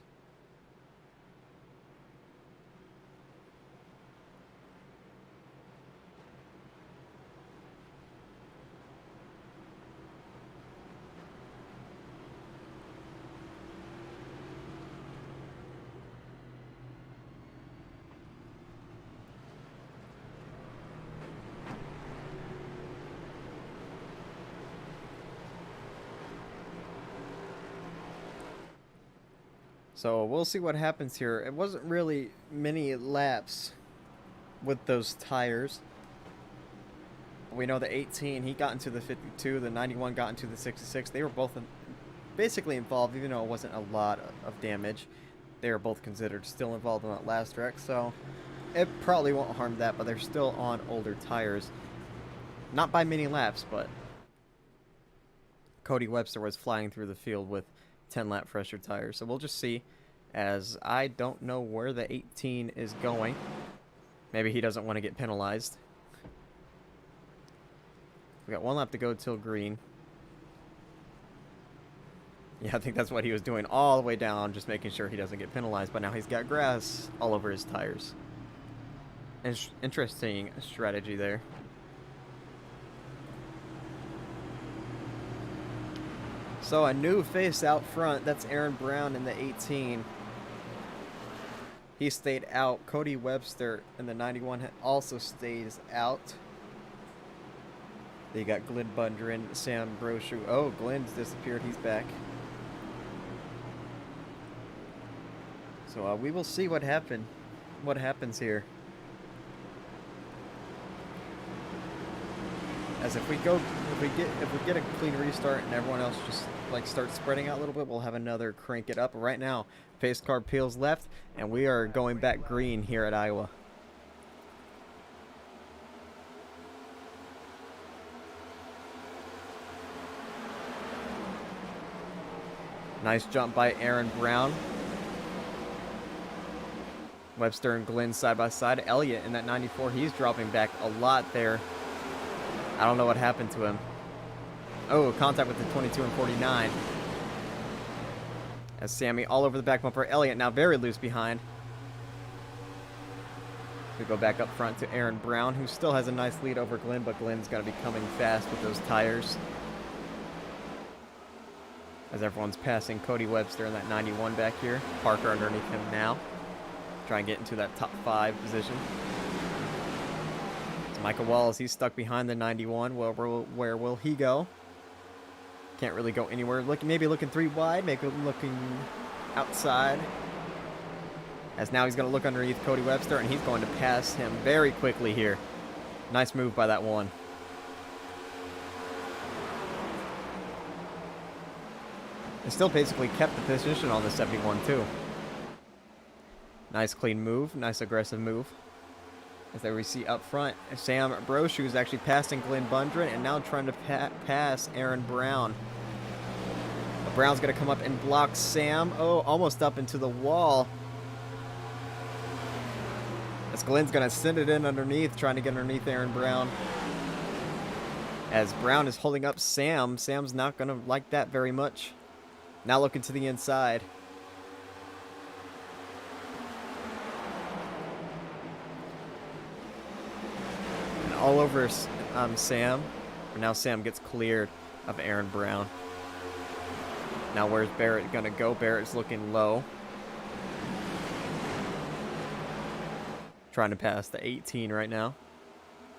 Speaker 1: So we'll see what happens here. It wasn't really many laps with those tires. We know the 18, he got into the 52, the 91 got into the 66. They were both basically involved, even though it wasn't a lot of damage. They were both considered still involved in that last wreck, so it probably won't harm that, but they're still on older tires. Not by many laps, but Cody Webster was flying through the field with 10 lap fresher tires. So we'll just see, as I don't know where the 18 is going. Maybe he doesn't want to get penalized. We got 1 lap to go till green. Yeah, I think that's what he was doing all the way down, just making sure he doesn't get penalized. But now he's got grass all over his tires. Interesting strategy there. So a new face out front. That's Aaron Brown in the 18. He stayed out. Cody Webster in the 91 also stays out. They got Glenn Bundren, Sam Brochu. Oh, Glenn's disappeared. He's back. So we will see what happens here. As if we get a clean restart and everyone else just like starts spreading out a little bit, we'll have another crank it up. But right now, pace car peels left, and we are going back green here at Iowa. Nice jump by Aaron Brown. Webster and Glenn side by side. Elliott in that 94, he's dropping back a lot there. I don't know what happened to him. Oh, contact with the 22 and 49. As Sammy all over the back bumper. Elliott now very loose behind. We go back up front to Aaron Brown, who still has a nice lead over Glenn, but Glenn's got to be coming fast with those tires. As everyone's passing Cody Webster in that 91 back here. Parker underneath him now. Try and get into that top 5 position. So Michael Wallace, he's stuck behind the 91. Well, where will he go? Can't really go anywhere. Maybe looking 3 wide, maybe looking outside. As now he's going to look underneath Cody Webster, and he's going to pass him very quickly here. Nice move by that one. They still basically kept the position on the 71 too. Nice clean move, nice aggressive move. As there we see up front, Sam Brochu is actually passing Glenn Bundren and now trying to pass Aaron Brown. But Brown's going to come up and block Sam. Oh, almost up into the wall. As Glenn's going to send it in underneath, trying to get underneath Aaron Brown. As Brown is holding up Sam, Sam's not going to like that very much. Now looking to the inside. And all over Sam. And now Sam gets cleared of Aaron Brown. Now where's Barrett going to go? Barrett's looking low. Trying to pass the 18 right now.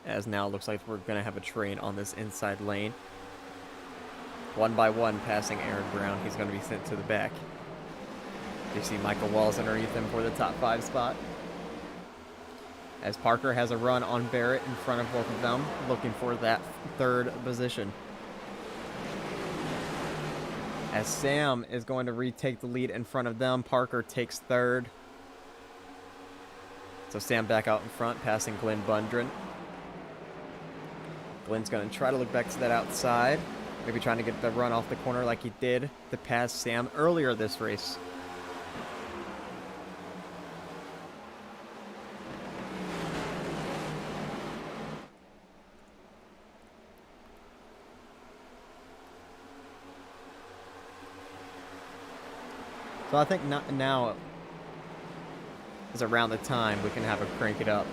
Speaker 1: As now it looks like we're going to have a train on this inside lane. 1 by 1 passing Aaron Brown. He's going to be sent to the back. You see Michael Walls underneath him for the top 5 spot. As Parker has a run on Barrett in front of both of them, looking for that 3rd position. As Sam is going to retake the lead in front of them, Parker takes 3rd. So Sam back out in front, passing Glenn Bundren. Glenn's going to try to look back to that outside. Maybe trying to get the run off the corner like he did to pass Sam earlier this race. So I think now is around the time we can have a crank it up.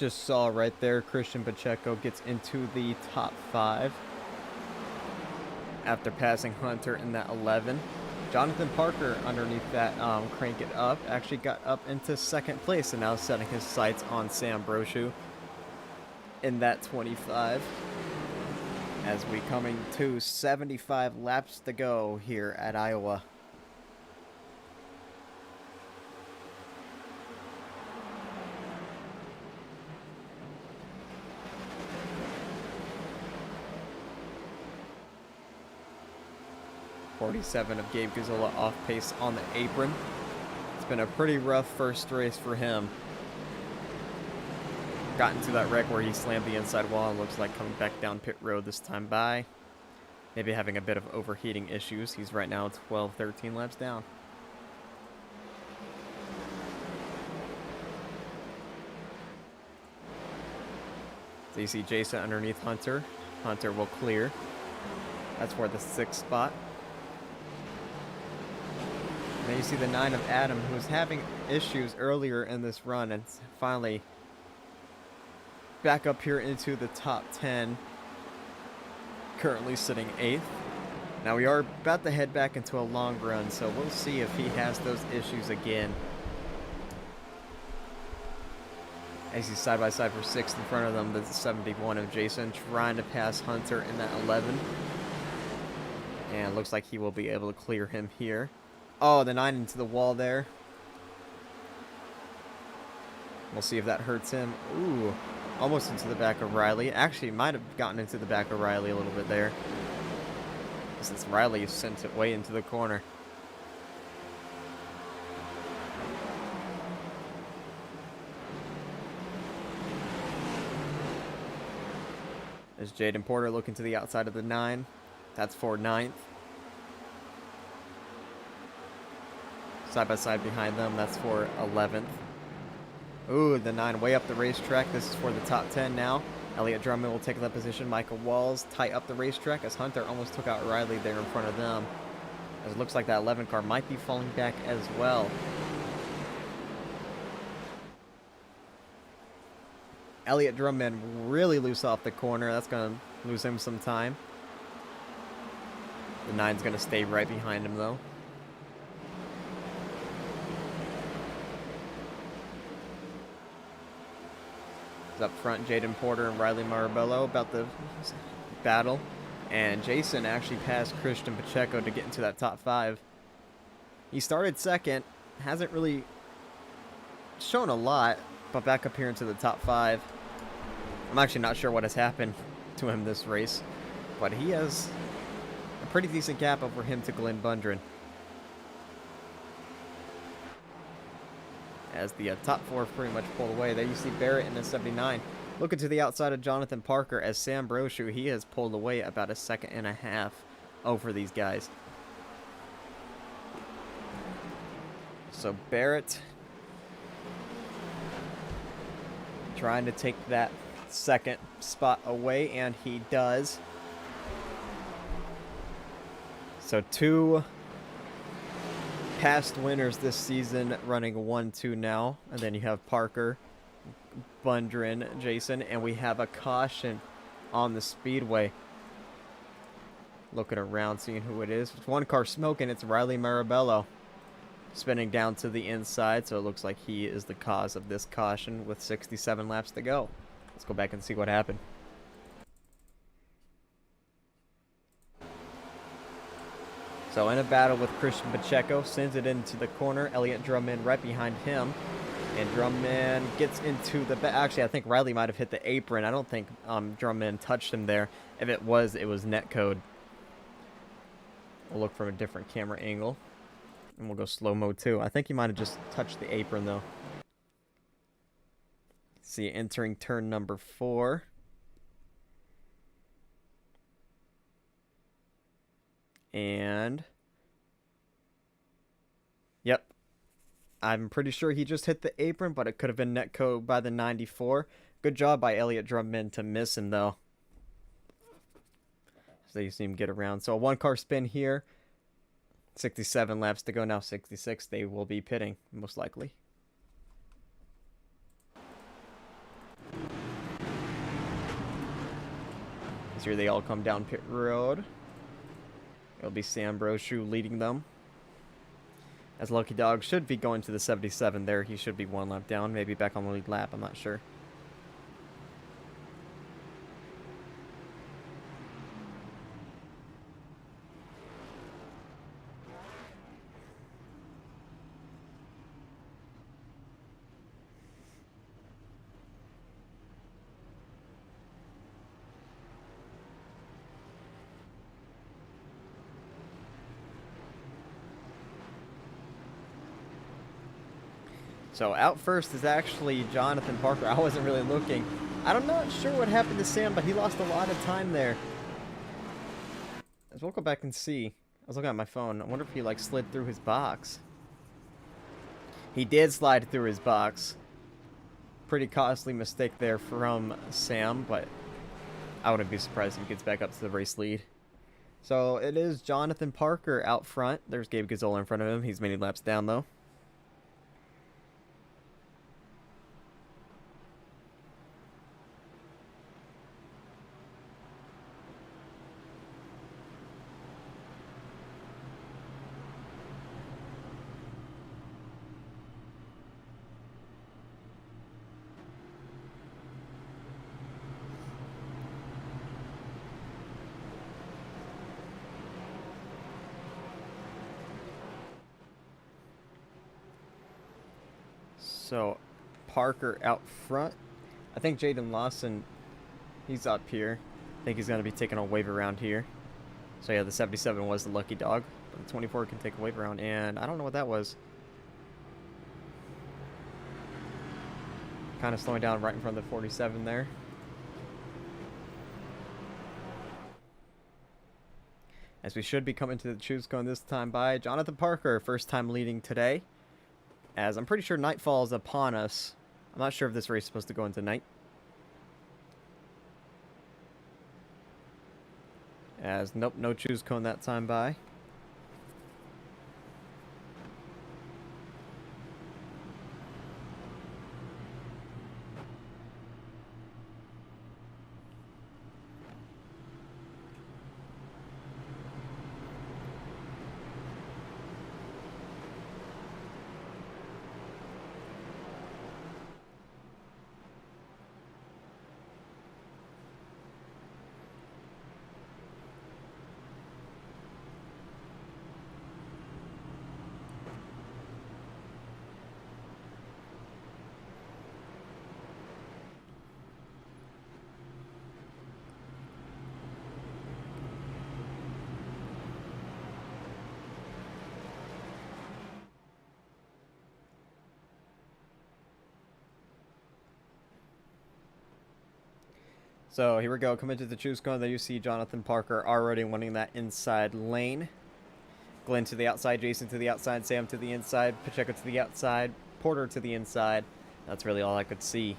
Speaker 1: just saw right there, Christian Pacheco gets into the top 5 after passing Hunter in that 11. Jonathan Parker, underneath that crank it up, actually got up into 2nd place and now setting his sights on Sam Brochu in that 25. As we coming to 75 laps to go here at Iowa. .47 of Gabe Gazzola off pace on the apron. It's been a pretty rough first race for him. Got into that wreck where he slammed the inside wall and looks like coming back down pit road this time by. Maybe having a bit of overheating issues. He's right now 12, 13 laps down. So you see Jason underneath Hunter. Hunter will clear. That's for the 6th spot. And then you see the 9 of Adam, who was having issues earlier in this run and finally back up here into the top 10. Currently sitting 8th. Now we are about to head back into a long run, so we'll see if he has those issues again. As he's side by side for 6th in front of them, the 71 of Jason trying to pass Hunter in that 11. And looks like he will be able to clear him here. Oh, the 9 into the wall there. We'll see if that hurts him. Ooh, almost into the back of Riley. Actually, might have gotten into the back of Riley a little bit there, since Riley sent it way into the corner. There's Jaden Porter looking to the outside of the 9. That's for 9th. Side by side behind them, that's for 11th. Ooh, the 9 way up the racetrack. This is for the top 10 now. Elliott Drummond will take that position. Michael Walls tight up the racetrack as Hunter almost took out Riley there in front of them. As it looks like that 11 car might be falling back as well. Elliott Drummond really loose off the corner. That's going to lose him some time. The 9's going to stay right behind him, though. Up front, Jaden Porter and Riley Mirabello about the battle. And Jason actually passed Christian Pacheco to get into that top 5. He started 2nd. Hasn't really shown a lot, but back up here into the top 5. I'm actually not sure what has happened to him this race, but he has a pretty decent gap over him to Glenn Bundren. As the top 4 pretty much pulled away. There you see Barrett in the 79. Looking to the outside of Jonathan Parker as Sam Brochu, he has pulled away about a 1.5 seconds over these guys. So Barrett trying to take that 2nd spot away, and he does. So 2 past winners this season running 1-2 now, and then you have Parker, Bundren, Jason, and we have a caution on the speedway. Looking around, seeing who it is. With 1 car smoking, it's Riley Mirabello spinning down to the inside, so it looks like he is the cause of this caution with 67 laps to go. Let's go back and see what happened. So in a battle with Christian Pacheco, sends it into the corner. Elliott Drummond right behind him. And Drummond gets into the back. Actually, I think Riley might have hit the apron. I don't think Drummond touched him there. If it was netcode. We'll look from a different camera angle. And we'll go slow-mo too. I think he might have just touched the apron though. See, entering turn number 4. And yep, I'm pretty sure he just hit the apron, but it could have been netcode by the 94. Good job by Elliott Drummond to miss him though. So you see him get around. So a 1 car spin here. 67 laps to go now. 66. They will be pitting most likely. As here they all come down pit road. It'll be Sam Brochu leading them. As Lucky Dog should be going to the 77 there. He should be one lap down, maybe back on the lead lap, I'm not sure. So out first is actually Jonathan Parker. I wasn't really looking. I'm not sure what happened to Sam, but he lost a lot of time there. As we'll go back and see. I was looking at my phone. I wonder if he like slid through his box. He did slide through his box. Pretty costly mistake there from Sam, but I wouldn't be surprised if he gets back up to the race lead. So it is Jonathan Parker out front. There's Gabe Gazzola in front of him. He's many laps down though. So, Parker out front. I think Jaden Lawson, he's up here. I think he's going to be taking a wave around here. So yeah, the 77 was the lucky dog. But the 24 can take a wave around, and I don't know what that was. Kind of slowing down right in front of the 47 there. As we should be coming to the choose cone this time by Jonathan Parker, first time leading today. As I'm pretty sure nightfall is upon us. I'm not sure if this race is supposed to go into night. As nope, no choose cone that time by. So here we go, coming to the choose cone. There you see Jonathan Parker already winning that inside lane. Glenn to the outside, Jason to the outside, Sam to the inside, Pacheco to the outside, Porter to the inside. That's really all I could see.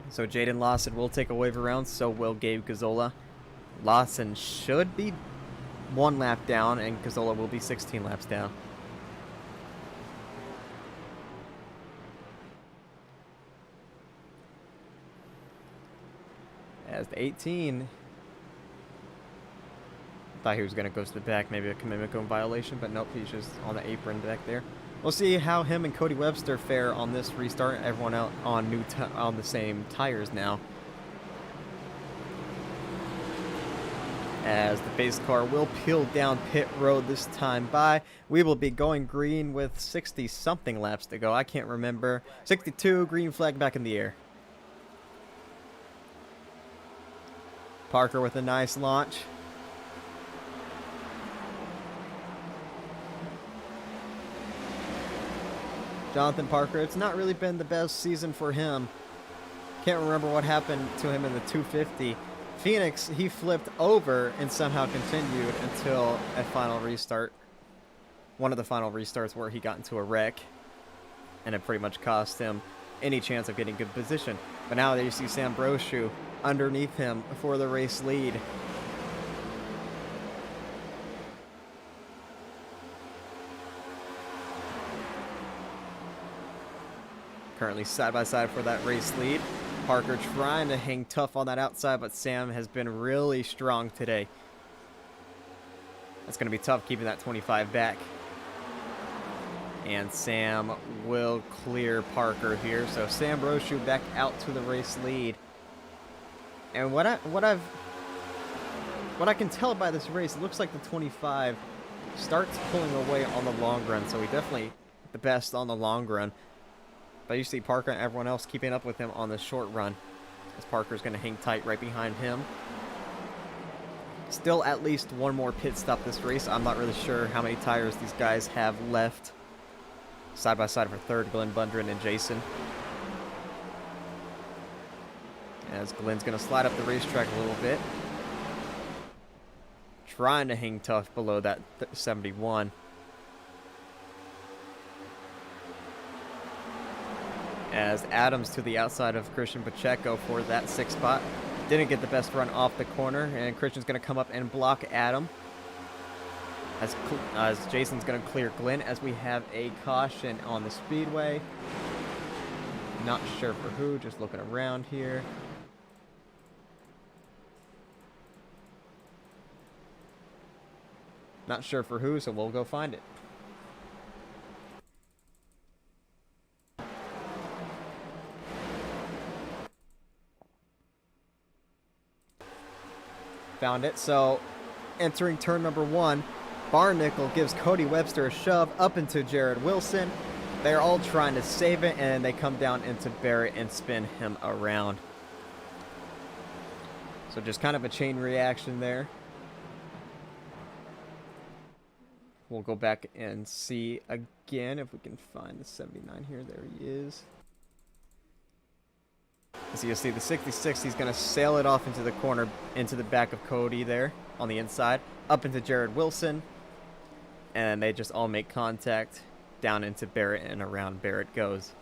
Speaker 1: So Jaden Lawson will take a wave around, so will Gabe Gazzola. Lawson should be 1 lap down, and Gazzola will be 16 laps down. As the 18, thought he was going to go to the back, maybe a commitment cone violation, but nope, he's just on the apron back there. We'll see how him and Cody Webster fare on this restart. Everyone out on on the same tires now. As the base car will peel down pit road this time by. We will be going green with 60-something laps to go. I can't remember. 62, green flag back in the air. Parker with a nice launch. Jonathan Parker, it's not really been the best season for him. Can't remember what happened to him in the 250. Phoenix, he flipped over and somehow continued until a final restart. One of the final restarts where he got into a wreck. And it pretty much cost him any chance of getting good position. But now there you see Sam Brochu underneath him for the race lead. Currently side by side for that race lead. Parker trying to hang tough on that outside, but Sam has been really strong today. It's going to be tough keeping that 25 back. And Sam will clear Parker here. So Sam Brochu back out to the race lead. And what I can tell by this race, it looks like the 25 starts pulling away on the long run. So he definitely the best on the long run. But you see Parker and everyone else keeping up with him on the short run. As Parker's going to hang tight right behind him. Still at least one more pit stop this race. I'm not really sure how many tires these guys have left. Side by side for third, Glenn Bundren and Jason. As Glenn's going to slide up the racetrack a little bit. Trying to hang tough below that 71. As Adams to the outside of Christian Pacheco for that 6th spot. Didn't get the best run off the corner, and Christian's going to come up and block Adam. As Jason's going to clear Glenn, as we have a caution on the speedway. Not sure for who, just looking around here. Not sure for who, so we'll go find it. Found it. So, entering turn number 1, Barnickel gives Cody Webster a shove up into Jared Wilson. They're all trying to save it, and they come down into Barrett and spin him around. So just kind of a chain reaction there. We'll go back and see again if we can find the 79 here. There he is. So you'll see the 66, he's going to sail it off into the corner, into the back of Cody there on the inside, up into Jared Wilson, and they just all make contact down into Barrett, and around Barrett goes.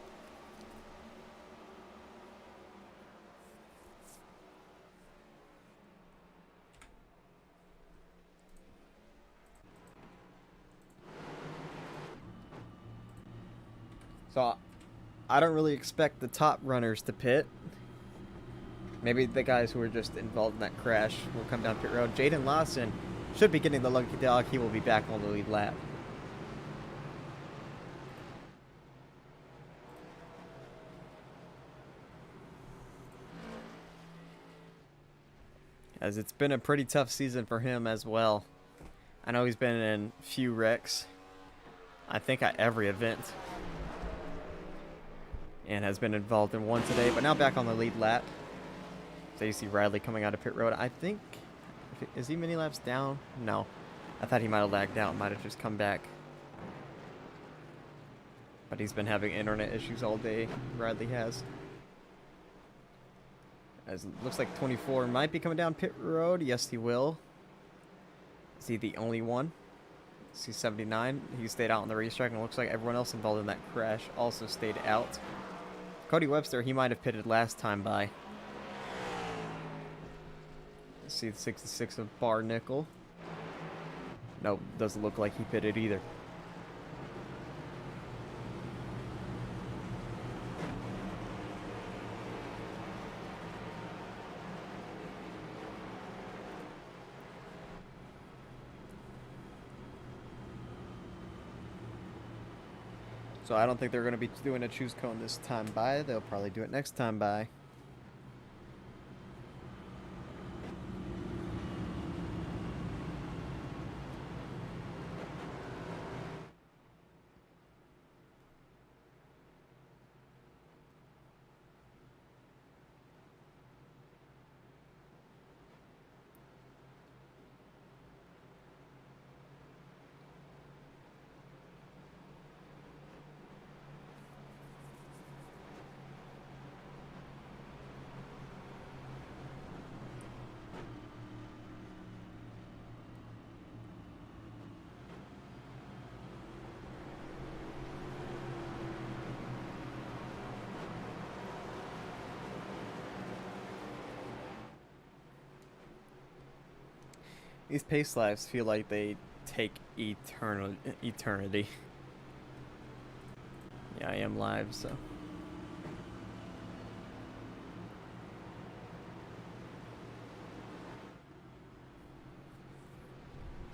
Speaker 1: So I don't really expect the top runners to pit. Maybe the guys who were just involved in that crash will come down pit road. Jaden Lawson should be getting the lucky dog. He will be back on the lead lap. As it's been a pretty tough season for him as well. I know he's been in few wrecks. I think at every event. And has been involved in one today, but now back on the lead lap. So you see Riley coming out of pit road. I think, is he many laps down? No. I thought he might have lagged out, might have just come back. But he's been having internet issues all day, Riley has. As it looks like 24 might be coming down pit road. Yes, he will. Is he the only one? See 79, he stayed out on the racetrack, and it looks like everyone else involved in that crash also stayed out. Cody Webster, he might have pitted last time by. See the 66 of Barnickel. Nope, doesn't look like he pitted either. So I don't think they're going to be doing a choose cone this time by. They'll probably do it next time by. These pace lives feel like they take eternity. Yeah, I am live, so.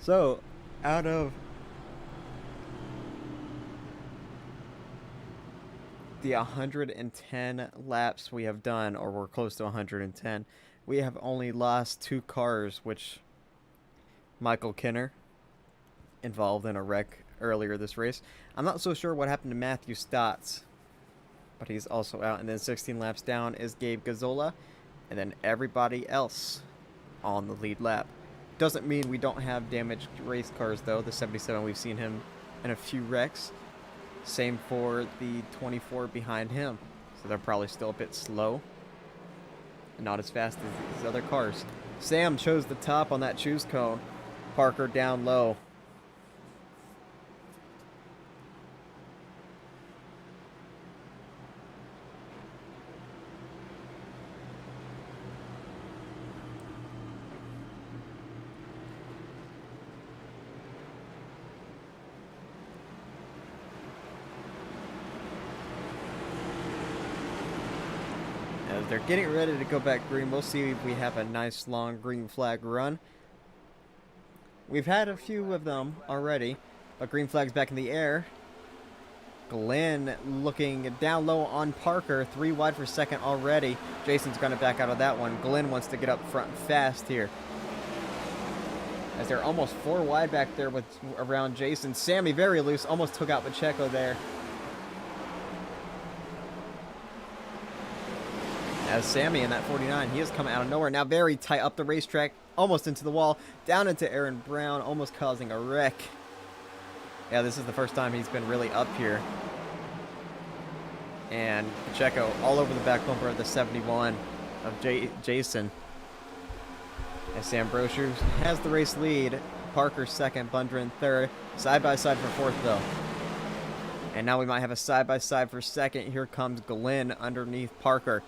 Speaker 1: So, out of the 110 laps we have done, or we're close to 110, we have only lost 2 cars, which Michael Kinner, involved in a wreck earlier this race. I'm not so sure what happened to Matthew Stotts, but he's also out. And then 16 laps down is Gabe Gazzola, and then everybody else on the lead lap. Doesn't mean we don't have damaged race cars, though. The 77, we've seen him in a few wrecks. Same for the 24 behind him. So they're probably still a bit slow and not as fast as these other cars. Sam chose the top on that choose cone. Parker down low. As they're getting ready to go back green, we'll see if we have a nice long green flag run. We've had a few of them already, but green flag's back in the air. Glenn looking down low on Parker, 3 wide for second already. Jason's going to back out of that one. Glenn wants to get up front fast here, as they're almost 4 wide back there with around Jason. Sammy very loose, almost took out Pacheco there. As Sammy in that 49, he has come out of nowhere. Now very tight up the racetrack, almost into the wall, down into Aaron Brown, almost causing a wreck. Yeah, this is the first time he's been really up here. And Pacheco all over the back bumper of the 71 of Jason. As Sam Brochu has the race lead. Parker second, Bundren third. Side by side for fourth, though. And now we might have a side by side for second. Here comes Glenn underneath Parker.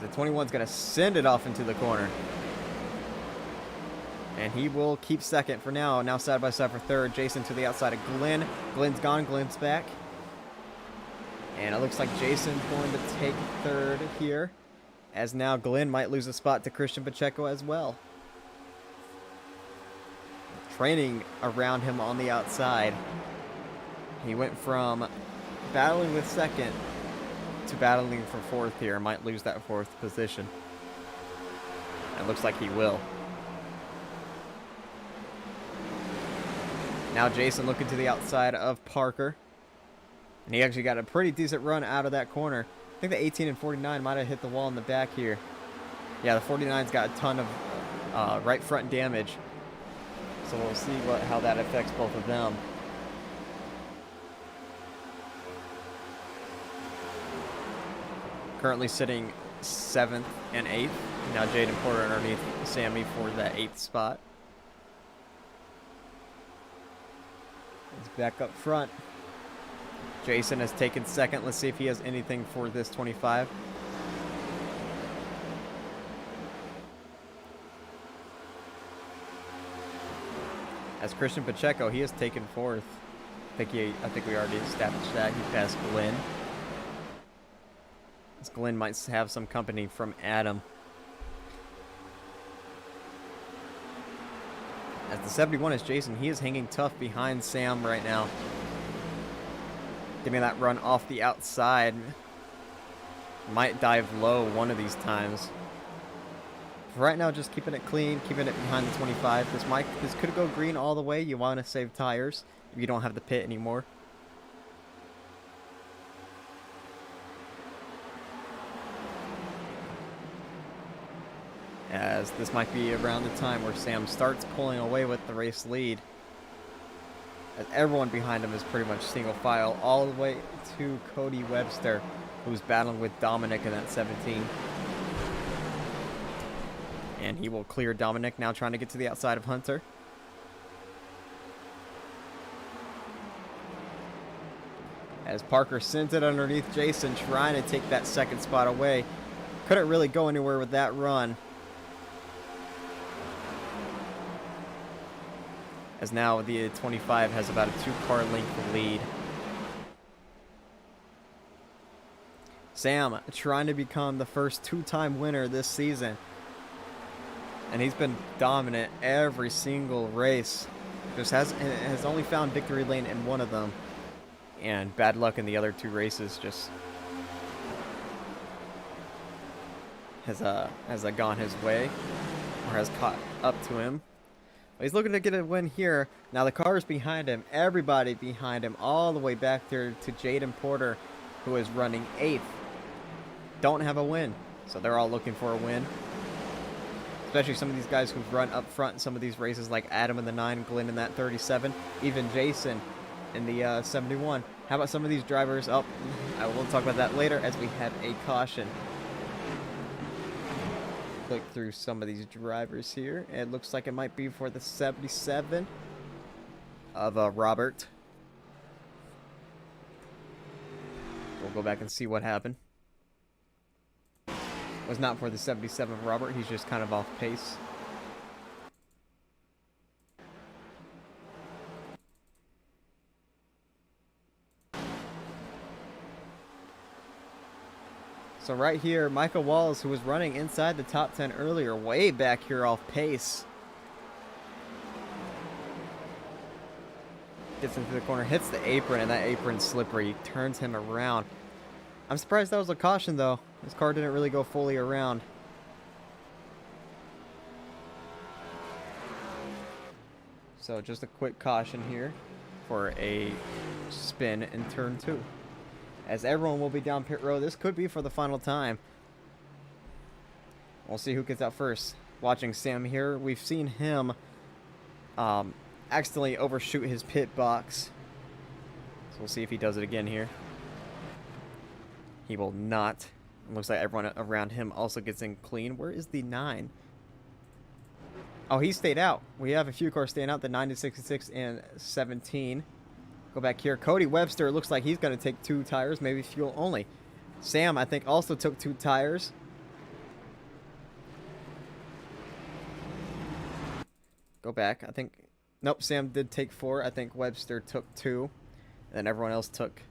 Speaker 1: The 21's going to send it off into the corner. And he will keep second for now. Now side by side for third. Jason to the outside of Glenn. Glenn's gone. Glenn's back. And it looks like Jason's going to take third here, as now Glenn might lose a spot to Christian Pacheco as well. Training around him on the outside. He went from battling with second to battling for fourth here. Might lose that fourth position. It looks like he will. Now Jason looking to the outside of Parker. And he actually got a pretty decent run out of that corner. I think the 18 and 49 might have hit the wall in the back here. Yeah, the 49's got a ton of right front damage. So we'll see how that affects both of them. Currently sitting 7th and 8th. Now Jaden Porter underneath Sammy for that 8th spot. He's back up front. Jason has taken second. Let's see if he has anything for this 25. As Christian Pacheco, he has taken fourth. I think we already established that. He passed Glenn. As Glenn might have some company from Adam. As the 71 is Jason, he is hanging tough behind Sam right now. Give me that run off the outside. Might dive low one of these times. For right now, just keeping it clean, keeping it behind the 25. This could go green all the way. You want to save tires if you don't have the pit anymore. As this might be around the time where Sam starts pulling away with the race lead. As everyone behind him is pretty much single file all the way to Cody Webster, who's battling with Dominic in that 17. And he will clear Dominic, now trying to get to the outside of Hunter. As Parker sent it underneath Jason, trying to take that second spot away. Couldn't really go anywhere with that run. As now the 25 has about a 2-car length lead. Sam trying to become the first two-time winner this season. And he's been dominant every single race. Just has only found victory lane in one of them. And bad luck in the other two races just has gone his way. Or has caught up to him. But he's looking to get a win here. Now the cars behind him, everybody behind him, all the way back there to Jaden Porter, who is running 8th. Don't have a win. So they're all looking for a win. Especially some of these guys who've run up front in some of these races, like Adam in the 9, Glenn in that 37, even Jason in the 71. How about some of these drivers? Oh, I will talk about that later as we have a caution. Click through some of these drivers here. It looks like it might be for the 77 of Robert. We'll go back and see what happened. Was not for the 77 of Robert. He's just kind of off pace. So right here, Michael Wallace, who was running inside the top 10 earlier, way back here off pace. Gets into the corner, hits the apron, and that apron's slippery. Turns him around. I'm surprised that was a caution, though. His car didn't really go fully around. So just a quick caution here for a spin in turn 2. As everyone will be down pit road, this could be for the final time. We'll see who gets out first. Watching Sam here, we've seen him accidentally overshoot his pit box. So we'll see if he does it again here. He will not. It looks like everyone around him also gets in clean. Where is the 9? Oh, he stayed out. We have a few cars staying out. The 9 to 66 and 17. Go back here. Cody Webster, it looks like he's going to take 2 tires, maybe fuel only. Sam, I think, also took 2 tires. Go back. I think... Nope, Sam did take 4. I think Webster took 2. And then everyone else took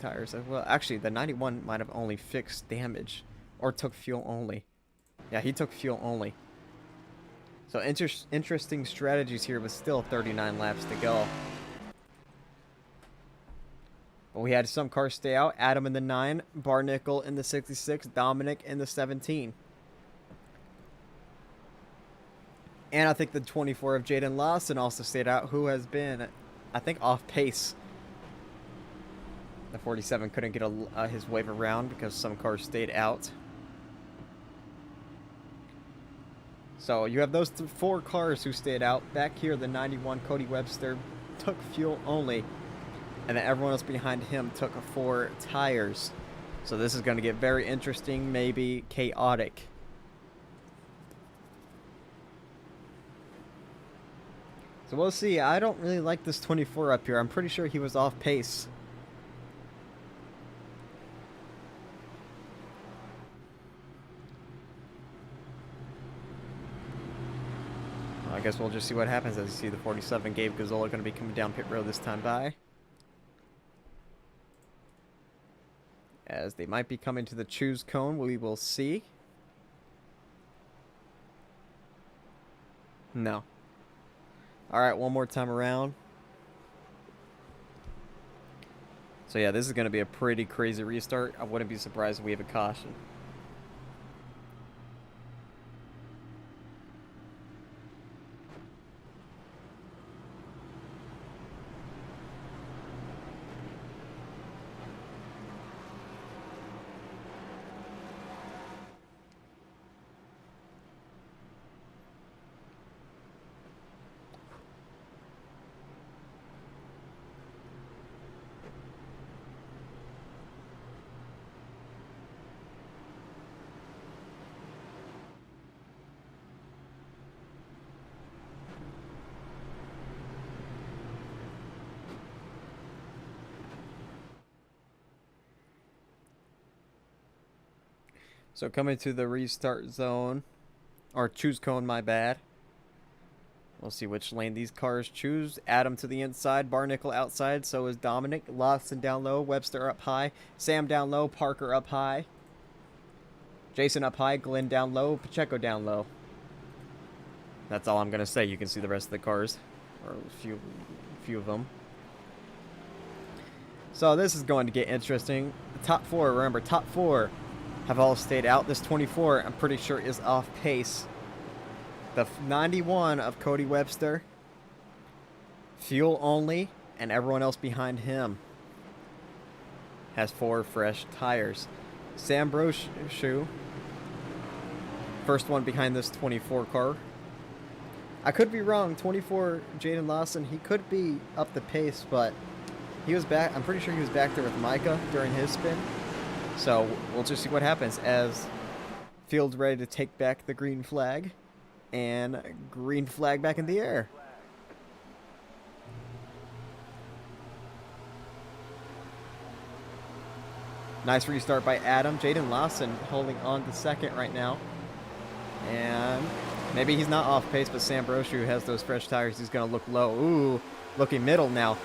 Speaker 1: tires. Well, actually, the 91 might have only fixed damage. Or took fuel only. Yeah, he took fuel only. So interesting strategies here, but still 39 laps to go. But we had some cars stay out. Adam in the 9, Barnickel in the 66, Dominic in the 17. And I think the 24 of Jaden Lawson also stayed out, who has been, I think, off pace. The 47 couldn't get his wave around because some cars stayed out. So you have those 4 cars who stayed out. Back here, the 91 Cody Webster took fuel only. And then everyone else behind him took 4 tires. So this is going to get very interesting, maybe chaotic. So we'll see. I don't really like this 24 up here. I'm pretty sure he was off pace. I guess we'll just see what happens as you see the 47 Gabe Gazzola going to be coming down pit road this time by. As they might be coming to the choose cone, we will see. No. Alright, one more time around. So yeah, this is going to be a pretty crazy restart. I wouldn't be surprised if we have a caution. So coming to the restart zone, or choose cone, my bad. We'll see which lane these cars choose. Adam to the inside, Barnickel outside, so is Dominic. Lawson down low, Webster up high, Sam down low, Parker up high, Jason up high, Glenn down low, Pacheco down low. That's all I'm going to say. You can see the rest of the cars, or a few of them. So this is going to get interesting. The top four, remember, top four have all stayed out. This 24, I'm pretty sure, is off pace. The 91 of Cody Webster, fuel only, and everyone else behind him has 4 fresh tires. Sam Brochu, first one behind this 24 car. I could be wrong. 24, Jaden Lawson, he could be up the pace, but he was back. I'm pretty sure he was back there with Micah during his spin. So we'll just see what happens as field's ready to take back the green flag. And green flag back in the air. Nice restart by Adam. Jaden Lawson holding on to second right now. And maybe he's not off pace, but Sam Brochu has those fresh tires. He's going to look low. Ooh, looking middle now.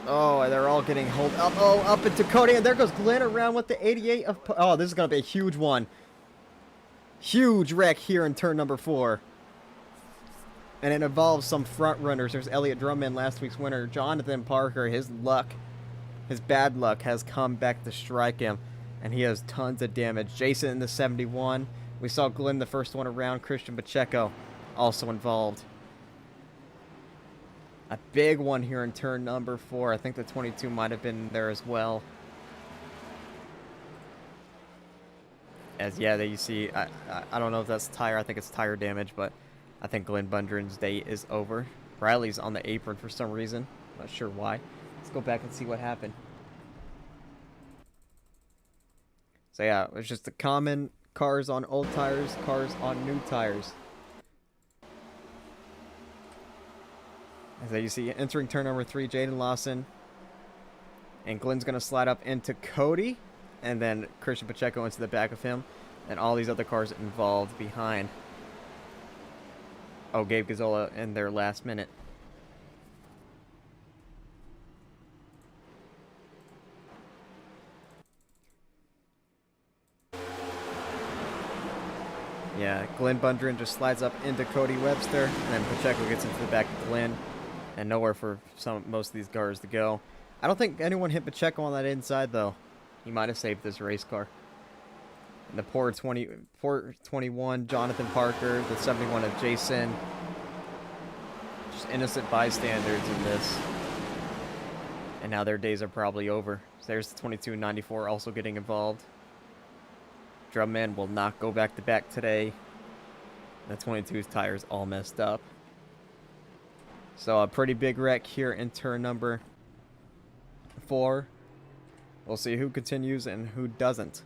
Speaker 1: Oh, they're all getting hold up. Oh, up into Cody. And there goes Glenn around with the 88 of... Oh, this is going to be a huge one. Huge wreck here in turn number 4. And it involves some front runners. There's Elliott Drummond, last week's winner. Jonathan Parker, his bad luck has come back to strike him. And he has tons of damage. Jason in the 71. We saw Glenn the first one around. Christian Pacheco also involved. A big one here in turn number 4. I think the 22 might have been there as well. As yeah, that you see, I don't know if that's tire. I think it's tire damage, but I think Glenn Bundren's day is over. Riley's on the apron for some reason. Not sure why. Let's go back and see what happened. So yeah, it's just the common cars on old tires, cars on new tires. As you see, entering turn number 3, Jaden Lawson. And Glenn's going to slide up into Cody. And then Christian Pacheco into the back of him. And all these other cars involved behind. Oh, Gabe Gazzola in their last minute. Yeah, Glenn Bundren just slides up into Cody Webster. And then Pacheco gets into the back of Glenn. And nowhere for most of these cars to go. I don't think anyone hit Pacheco on that inside, though. He might have saved this race car. And the poor 21, Jonathan Parker, the 71 of Jason. Just innocent bystanders in this. And now their days are probably over. So there's the 22 and 94 also getting involved. Drumman will not go back-to-back today. The 22's tires all messed up. So a pretty big wreck here in turn number 4. We'll see who continues and who doesn't.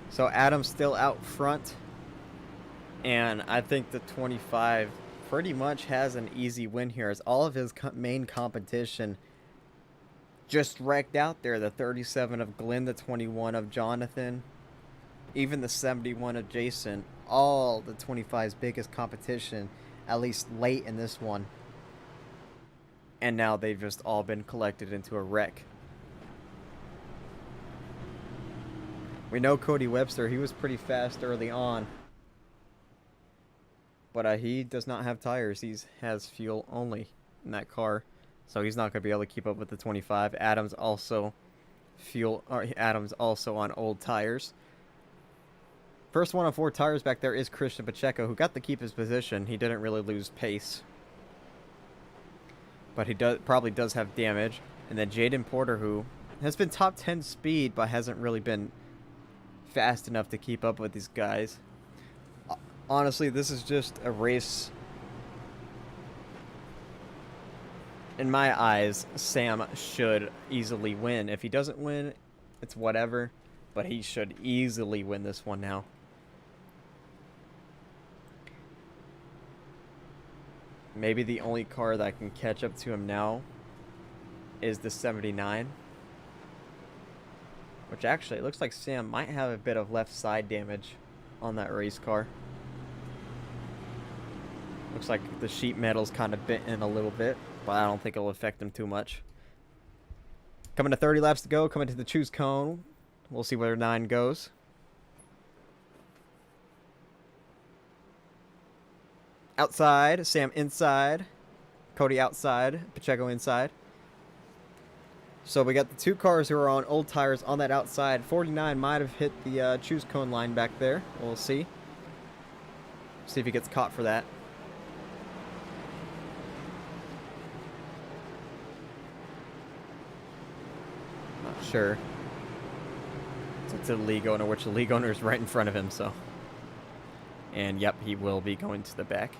Speaker 1: So Adam's still out front. And I think the 25 pretty much has an easy win here, as all of his main competition just wrecked out there. The 37 of Glenn, the 21 of Jonathan, even the 71 of Jason. All the 25's biggest competition, at least late in this one. And now they've just all been collected into a wreck. We know Cody Webster, he was pretty fast early on. But he does not have tires. He has fuel only in that car. So he's not going to be able to keep up with the 25. Adam's also on old tires. First one on 4 tires back there is Christian Pacheco, who got to keep his position. He didn't really lose pace. But he probably does have damage. And then Jaden Porter, who has been top 10 speed, but hasn't really been fast enough to keep up with these guys. Honestly, this is just a race. In my eyes, Sam should easily win. If he doesn't win, it's whatever. But he should easily win this one now. Maybe the only car that can catch up to him now is the 79. Which actually, it looks like Sam might have a bit of left side damage on that race car. Looks like the sheet metal's kind of bent in a little bit, but I don't think it'll affect him too much. Coming to 30 laps to go, coming to the choose cone. We'll see where 9 goes. Outside, Sam inside, Cody outside, Pacheco inside. So we got the 2 cars who are on old tires on that outside. 49 might have hit the choose cone line back there. We'll see. See if he gets caught for that. Not sure. It's a league owner, which the league owner is right in front of him, so. And yep, he will be going to the back.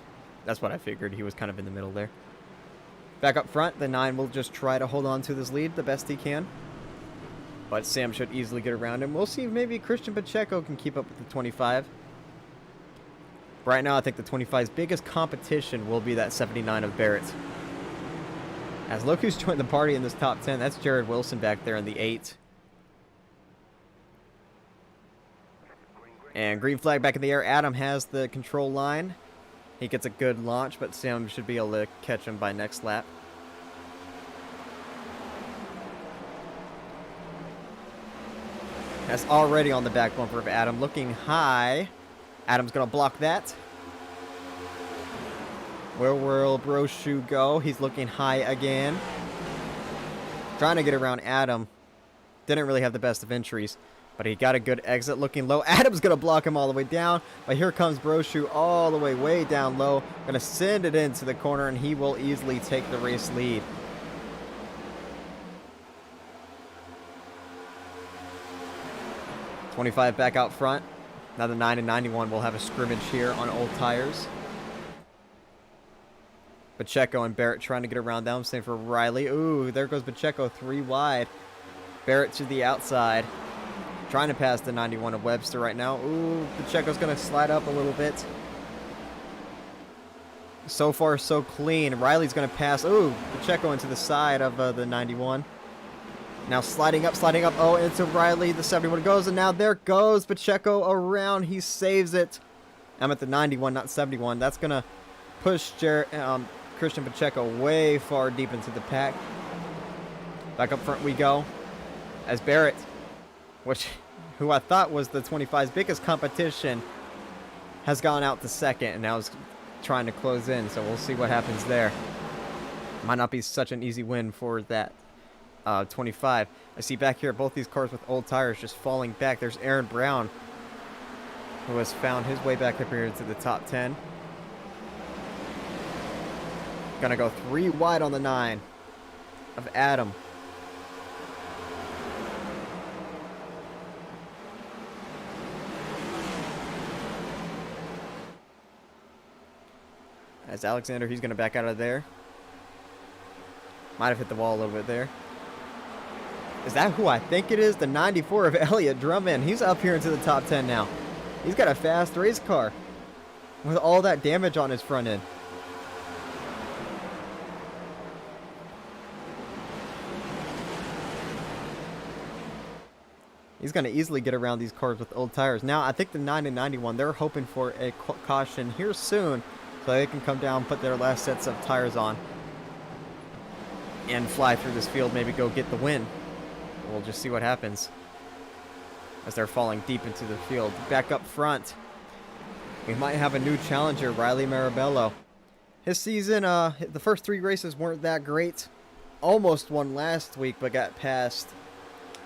Speaker 1: That's what I figured. He was kind of in the middle there. Back up front, the 9 will just try to hold on to this lead the best he can. But Sam should easily get around him. We'll see if maybe Christian Pacheco can keep up with the 25. Right now, I think the 25's biggest competition will be that 79 of Barrett. As look who's joined the party in this top 10. That's Jared Wilson back there in the 8. And green flag back in the air. Adam has the control line. He gets a good launch, but Sam should be able to catch him by next lap. That's already on the back bumper of Adam, looking high. Adam's going to block that. Where will Brochu go? He's looking high again. Trying to get around Adam. Didn't really have the best of entries, but he got a good exit looking low. Adam's going to block him all the way down, but here comes Brochu all the way down low. Going to send it into the corner, and he will easily take the race lead. .25 back out front. Now the 9 and 91 will have a scrimmage here on old tires. Pacheco and Barrett trying to get around them. Same for Riley. Ooh, there goes Pacheco 3 wide. Barrett to the outside. Trying to pass the 91 of Webster right now. Ooh, Pacheco's going to slide up a little bit. So far, so clean. Riley's going to pass. Ooh, Pacheco into the side of the 91. Now sliding up. Oh, into Riley. The 71 goes, and now there goes Pacheco around. He saves it. I'm at the 91, not 71. That's going to push Christian Pacheco way far deep into the pack. Back up front we go. As Barrett, who I thought was the 25's biggest competition, has gone out to second and now is trying to close in. So we'll see what happens there. Might not be such an easy win for that 25. I see back here both these cars with old tires just falling back. There's Aaron Brown, who has found his way back up here into the top 10. Gonna go 3 wide on the 9 of Adam. As Alexander, he's going to back out of there. Might have hit the wall a little bit there. Is that who I think it is? The 94 of Elliott Drummond. He's up here into the top 10 now. He's got a fast race car with all that damage on his front end. He's going to easily get around these cars with old tires. Now, I think the 9 and 91, they're hoping for a caution here soon so they can come down, put their last sets of tires on, and fly through this field, maybe go get the win. We'll just see what happens as they're falling deep into the field. Back up front, we might have a new challenger, Riley Mirabello. His season, the first 3 races weren't that great. Almost won last week, but got passed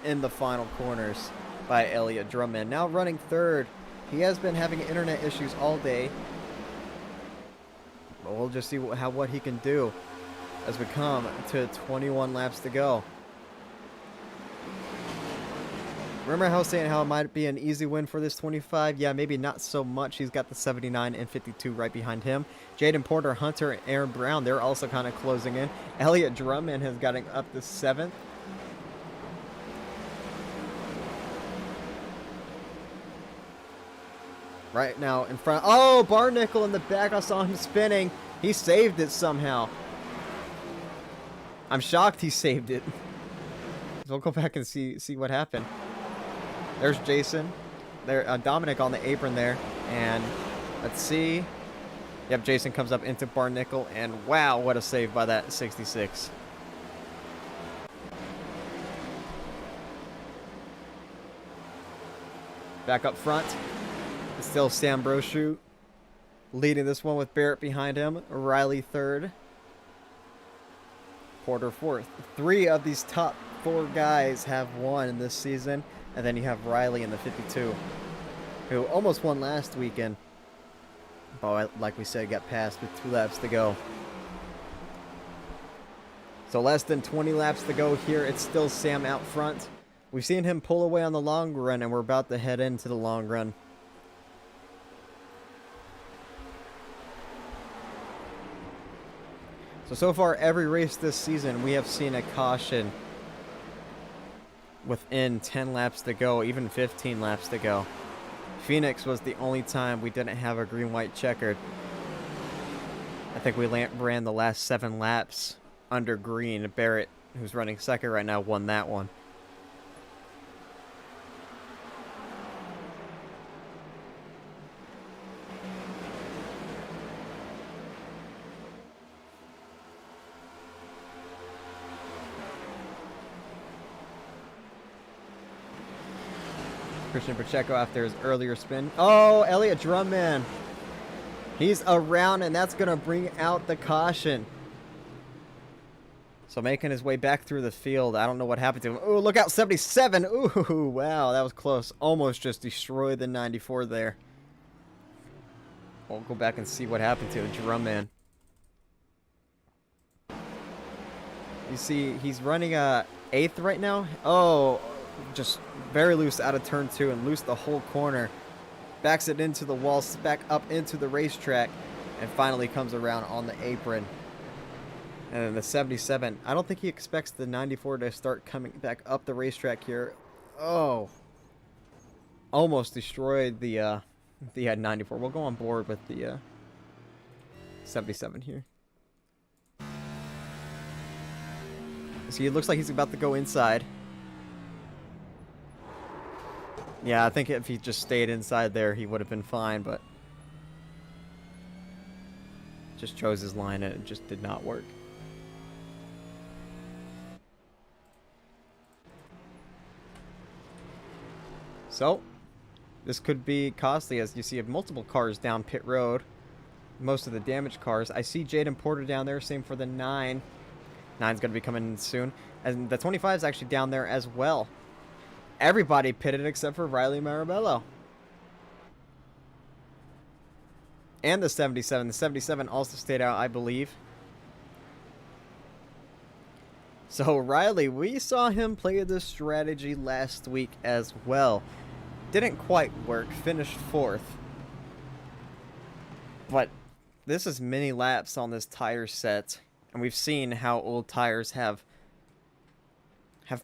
Speaker 1: in the final corners by Elliott Drummond. Now running 3rd. He has been having internet issues all day. But we'll just see what he can do as we come to 21 laps to go. Remember how I was saying how it might be an easy win for this 25? Yeah, maybe not so much. He's got the 79 and 52 right behind him. Jaden Porter, Hunter, and Aaron Brown, they're also kind of closing in. Elliott Drummond has gotten up to 7th. Right now in front. Oh, Barnickel in the back. I saw him spinning. He saved it somehow. I'm shocked he saved it. So we'll go back and see what happened. There's Jason. There, Dominic on the apron there. And let's see. Yep, Jason comes up into Barnickel. And wow, what a save by that 66. Back up front. It's still Sam Brochu leading this one with Barrett behind him. Riley third. Porter fourth. 3 of these top 4 guys have won in this season. And then you have Riley in the 52, who almost won last weekend. But like we said, got passed with 2 laps to go. So less than 20 laps to go here. It's still Sam out front. We've seen him pull away on the long run, and we're about to head into the long run. So far, every race this season, we have seen a caution within 10 laps to go, even 15 laps to go. Phoenix was the only time we didn't have a green-white checkered. I think we ran the last 7 laps under green. Barrett, who's running second right now, won that one. Christian Pacheco after his earlier spin. Oh, Elliott Drumman. He's around, and that's going to bring out the caution. So making his way back through the field. I don't know what happened to him. Oh, look out, 77. Ooh, wow, that was close. Almost just destroyed the 94 there. We'll go back and see what happened to Drumman. You see, he's running 8th right now. Oh, just very loose out of turn 2 and loose the whole corner. Backs it into the wall, back up into the racetrack, and finally comes around on the apron. And then the 77, I don't think he expects the 94 to start coming back up the racetrack here. Oh, almost destroyed the 94. We'll go on board with the 77 here. See, it looks like he's about to go inside. Yeah, I think if he just stayed inside there, he would have been fine, but just chose his line and it just did not work. So, this could be costly, as you see multiple cars down pit road. Most of the damaged cars. I see Jaden Porter down there, same for the 9. 9's going to be coming in soon. And the 25 is actually down there as well. Everybody pitted except for Riley Mirabello. And the 77. The 77 also stayed out, I believe. So Riley, we saw him play this strategy last week as well. Didn't quite work. Finished 4th. But this is many laps on this tire set. And we've seen how old tires have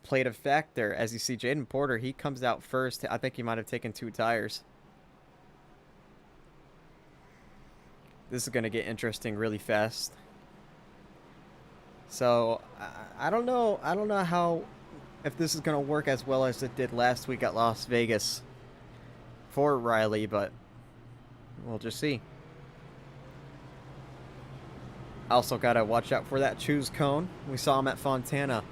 Speaker 1: played a factor. As you see, Jaden Porter, he comes out first. I think he might have taken 2 tires. This is going to get interesting really fast. So, I don't know how, if this is going to work as well as it did last week at Las Vegas for Riley, but we'll just see. Also got to watch out for that choose cone. We saw him at Fontana.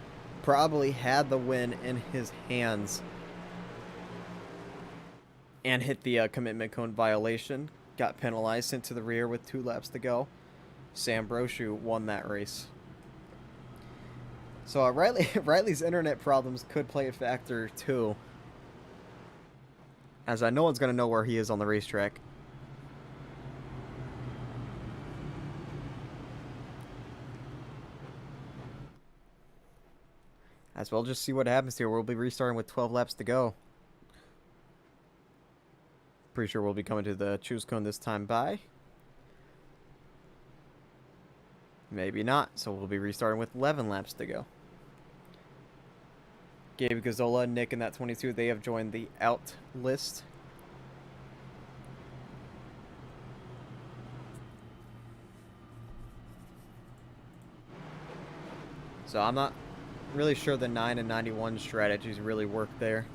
Speaker 1: Probably had the win in his hands and hit the commitment cone violation. Got penalized, sent to the rear with 2 laps to go. Sam Brochu won that race. So Riley's internet problems could play a factor too, as no one's going to know where he is on the racetrack. As well, just see what happens here. We'll be restarting with 12 laps to go. Pretty sure we'll be coming to the choose cone this time by. Maybe not, so we'll be restarting with 11 laps to go. Gabe Gazzola, Nick, and that 22, they have joined the out list. So I'm not really sure the 9 and 91 strategies really work there,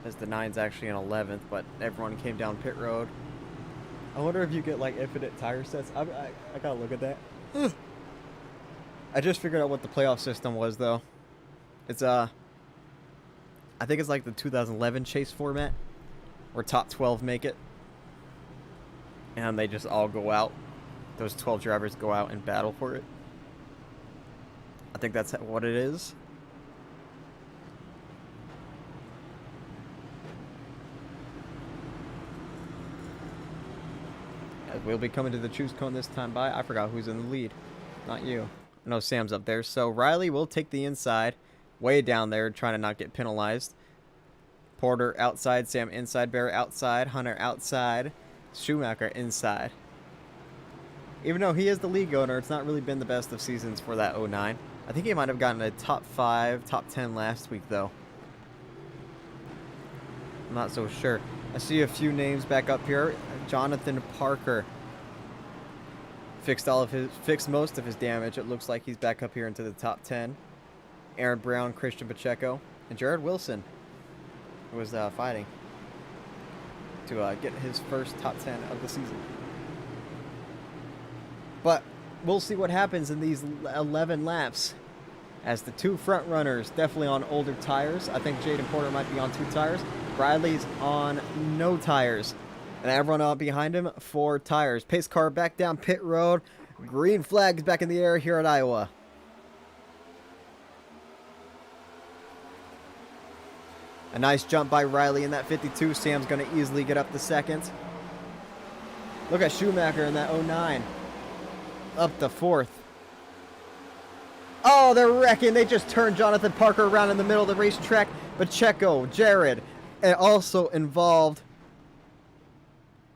Speaker 1: as the 9's actually in 11th, but everyone came down pit road. I wonder if you get like infinite tire sets. I gotta look at that. I just figured out what the playoff system was though. It's I think it's like the 2011 chase format, where top 12 make it, and they just all go out. Those 12 drivers go out and battle for it. I think that's what it is. As we'll be coming to the choose cone this time by. I forgot who's in the lead. Not you. I know Sam's up there. So Riley will take the inside. Way down there, trying to not get penalized. Porter outside. Sam inside. Barrett outside. Hunter outside. Schumacher inside. Even though he is the league owner, it's not really been the best of seasons for that 09. I think he might have gotten a top 5, top 10 last week, though. I'm not so sure. I see a few names back up here. Jonathan Parker fixed most of his damage. It looks like he's back up here into the top 10. Aaron Brown, Christian Pacheco, and Jared Wilson, who was fighting to get his first top 10 of the season. But we'll see what happens in these 11 laps, as the two front runners definitely on older tires. I think Jaden Porter might be on 2 tires. Bradley's on no tires. And everyone out behind him, 4 tires. Pace car back down pit road. Green flags back in the air here at Iowa. A nice jump by Riley in that 52. Sam's going to easily get up the second. Look at Schumacher in that 09. Up the 4th. Oh, they're wrecking. They just turned Jonathan Parker around in the middle of the racetrack. Pacheco, Jared, and also involved.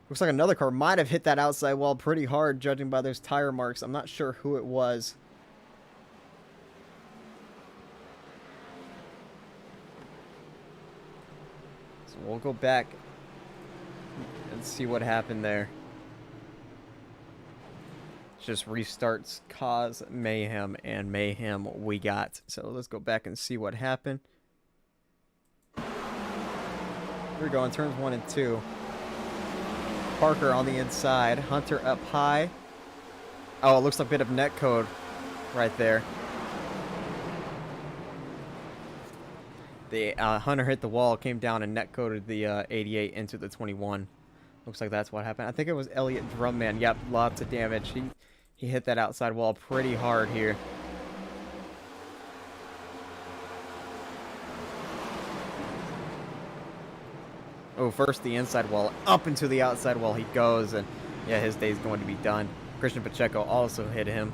Speaker 1: Looks like another car might have hit that outside wall pretty hard, judging by those tire marks. I'm not sure who it was. So we'll go back and see what happened there. Just restarts cause mayhem, and mayhem we got. So let's go back and see what happened. Here we go on turns 1 and 2. Parker on the inside. Hunter up high. Oh, it looks like a bit of net code right there. The Hunter hit the wall, came down and net coded the 88 into the 21. Looks like that's what happened. I think it was Elliott Drumman. Yep, lots of damage. He hit that outside wall pretty hard here. Oh, first the inside wall, up into the outside wall he goes, and yeah, his day's going to be done. Christian Pacheco also hit him.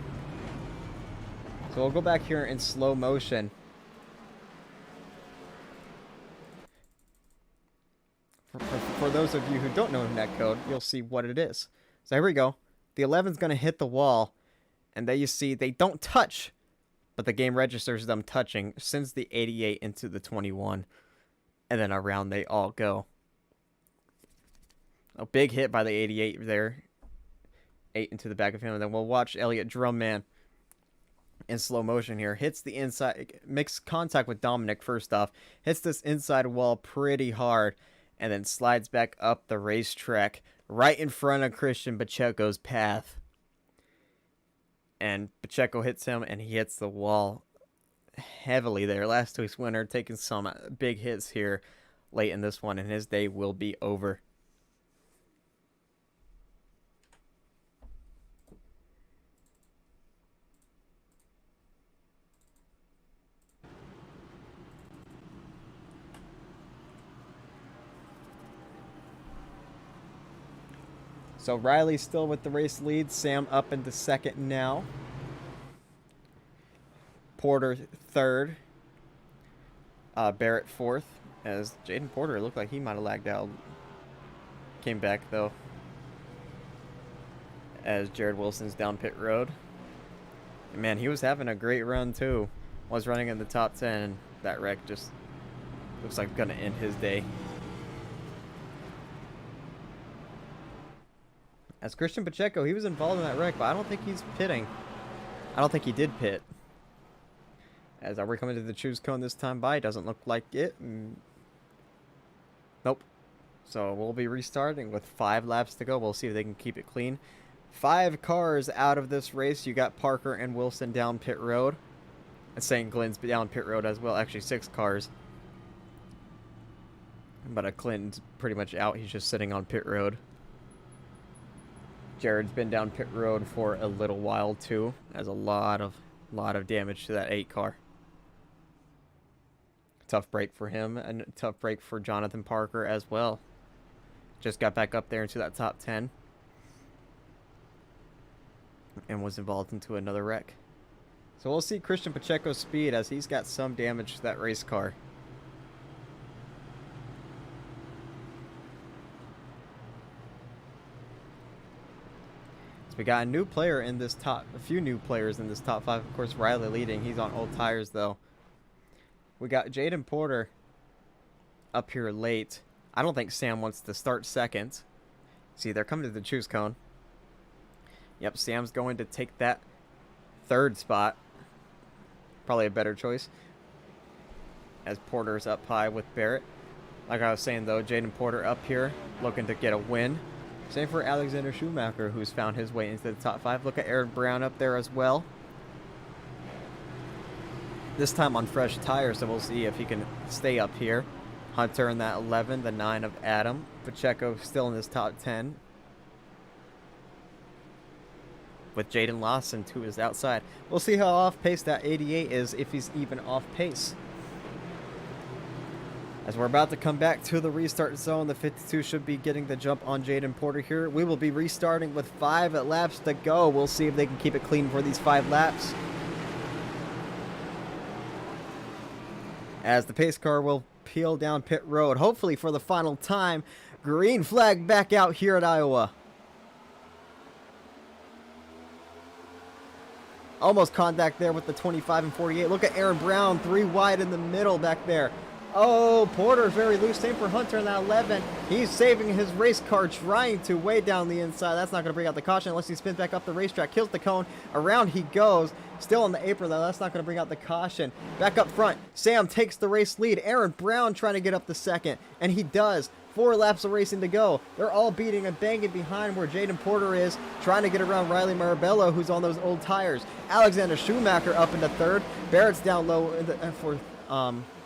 Speaker 1: So we'll go back here in slow motion. For those of you who don't know netcode, you'll see what it is. So here we go. The 11's going to hit the wall, and there you see they don't touch, but the game registers them touching, sends the 88 into the 21, and then around they all go. A big hit by the 88 there. 8 into the back of him, and then we'll watch Elliott Drumman in slow motion here. Hits the inside, makes contact with Dominic first off, hits this inside wall pretty hard, and then slides back up the racetrack right in front of Christian Pacheco's path. And Pacheco hits him, and he hits the wall heavily there. Last week's winner taking some big hits here late in this one, and his day will be over. So Riley's still with the race lead. Sam up into second now. Porter third. Barrett fourth. As Jaden Porter looked like he might have lagged out. Came back though. As Jared Wilson's down pit road. And man, he was having a great run too. Was running in the top 10. That wreck just looks like gonna end his day. As Christian Pacheco, he was involved in that wreck, but I don't think he's pitting. I don't think he did pit. As are we coming to the choose cone this time by? Doesn't look like it. Nope. So we'll be restarting with 5 laps to go. We'll see if they can keep it clean. 5 cars out of this race. You got Parker and Wilson down pit road. And St. Glenn's down pit road as well. Actually, 6 cars. But Clinton's pretty much out. He's just sitting on pit road. Jared's been down pit road for a little while too. Has a lot of damage to that 8 car. Tough break for him, and tough break for Jonathan Parker as well. Just got back up there into that top 10. And was involved into another wreck. So we'll see Christian Pacheco's speed as he's got some damage to that race car. So we got a new player in this top, a few new players in this top 5. Of course, Riley leading. He's on old tires though. We got Jaden Porter up here late. I don't think Sam wants to start second. See, they're coming to the choose cone. Yep, Sam's going to take that 3rd spot. Probably a better choice. As Porter's up high with Barrett. Like I was saying though, Jaden Porter up here looking to get a win. Same for Alexander Schumacher, who's found his way into the top 5. Look at Aaron Brown up there as well. This time on fresh tires, so we'll see if he can stay up here. Hunter in that 11, the 9 of Adam. Pacheco still in this top 10. With Jaden Lawson to his outside. We'll see how off pace that 88 is, if he's even off pace. As we're about to come back to the restart zone, the 52 should be getting the jump on Jaden Porter here. We will be restarting with 5 laps to go. We'll see if they can keep it clean for these 5 laps. As the pace car will peel down pit road, hopefully for the final time. Green flag back out here at Iowa. Almost contact there with the 25 and 48. Look at Aaron Brown, 3 wide in the middle back there. Oh, Porter's very loose. Same for Hunter in that 11. He's saving his race car, trying to way down the inside. That's not going to bring out the caution unless he spins back up the racetrack. Kills the cone. Around he goes. Still on the apron, though. That's not going to bring out the caution. Back up front. Sam takes the race lead. Aaron Brown trying to get up the second. And he does. 4 laps of racing to go. They're all beating and banging behind where Jaden Porter is, trying to get around Riley Mirabello, who's on those old tires. Alexander Schumacher up into 3rd. Barrett's down low in the,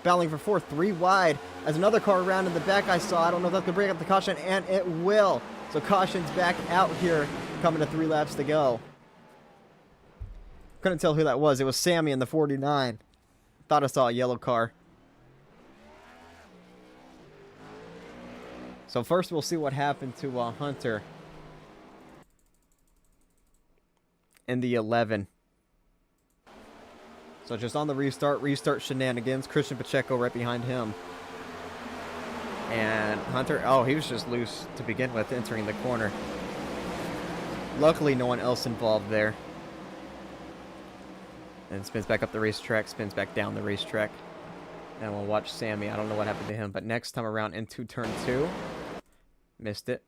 Speaker 1: battling for 4th, 3 wide. As another car around in the back I saw. I don't know if that's going to bring up the caution, and it will. So caution's back out here, coming to 3 laps to go. Couldn't tell who that was. It was Sammy in the 49. Thought I saw a yellow car. So first we'll see what happened to Hunter in the 11. So just on the restart shenanigans. Christian Pacheco right behind him. And Hunter, oh, he was just loose to begin with entering the corner. Luckily, no one else involved there. And spins back up the racetrack, spins back down the racetrack. And we'll watch Sammy. I don't know what happened to him, but next time around into turn 2. Missed it.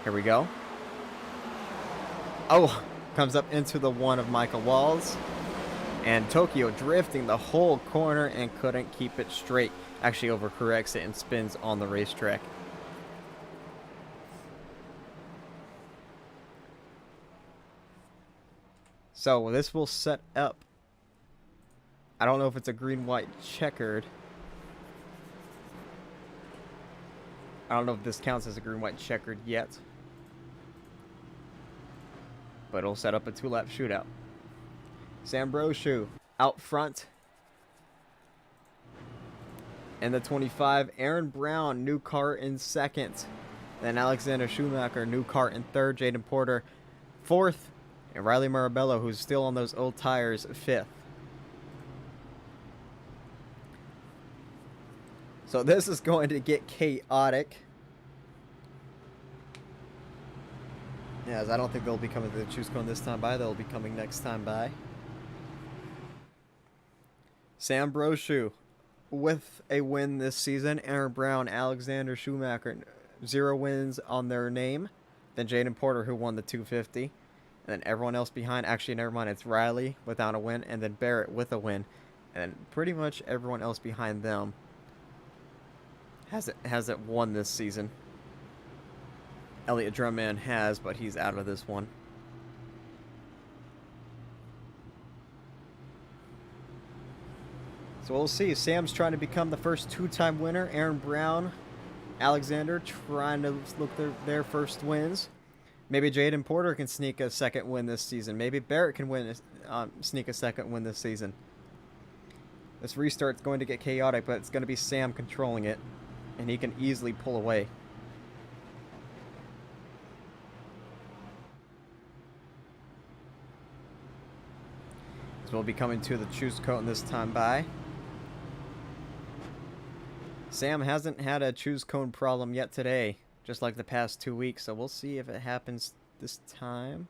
Speaker 1: Here we go. Oh, comes up into the 1 of Michael Walls. And Tokyo drifting the whole corner and couldn't keep it straight. Actually overcorrects it and spins on the racetrack. So this will set up. I don't know if it's a green-white checkered. I don't know if this counts as a green-white checkered yet. But it'll set up a 2-lap shootout. Sam Brochu out front. And the 25, Aaron Brown, new car in 2nd. Then Alexander Schumacher, new car in 3rd. Jaden Porter, 4th. And Riley Mirabello, who's still on those old tires, 5th. So this is going to get chaotic. Yes, I don't think they'll be coming to the choose cone this time by. They'll be coming next time by. Sam Brochu with a win this season. Aaron Brown, Alexander Schumacher, 0 wins on their name. Then Jaden Porter, who won the 250. And then everyone else behind, actually, never mind, it's Riley without a win, and then Barrett with a win. And pretty much everyone else behind them hasn't won this season. Elliot Drumman has, but he's out of this one. So we'll see. Sam's trying to become the first two-time winner. Aaron Brown, Alexander trying to look their first wins. Maybe Jaden Porter can sneak a second win this season. Maybe Barrett can sneak a second win this season. This restart's going to get chaotic, but it's going to be Sam controlling it, and he can easily pull away. So we'll be coming to the choose cone this time by. Sam hasn't had a choose cone problem yet today, just like the past 2 weeks, so we'll see if it happens this time.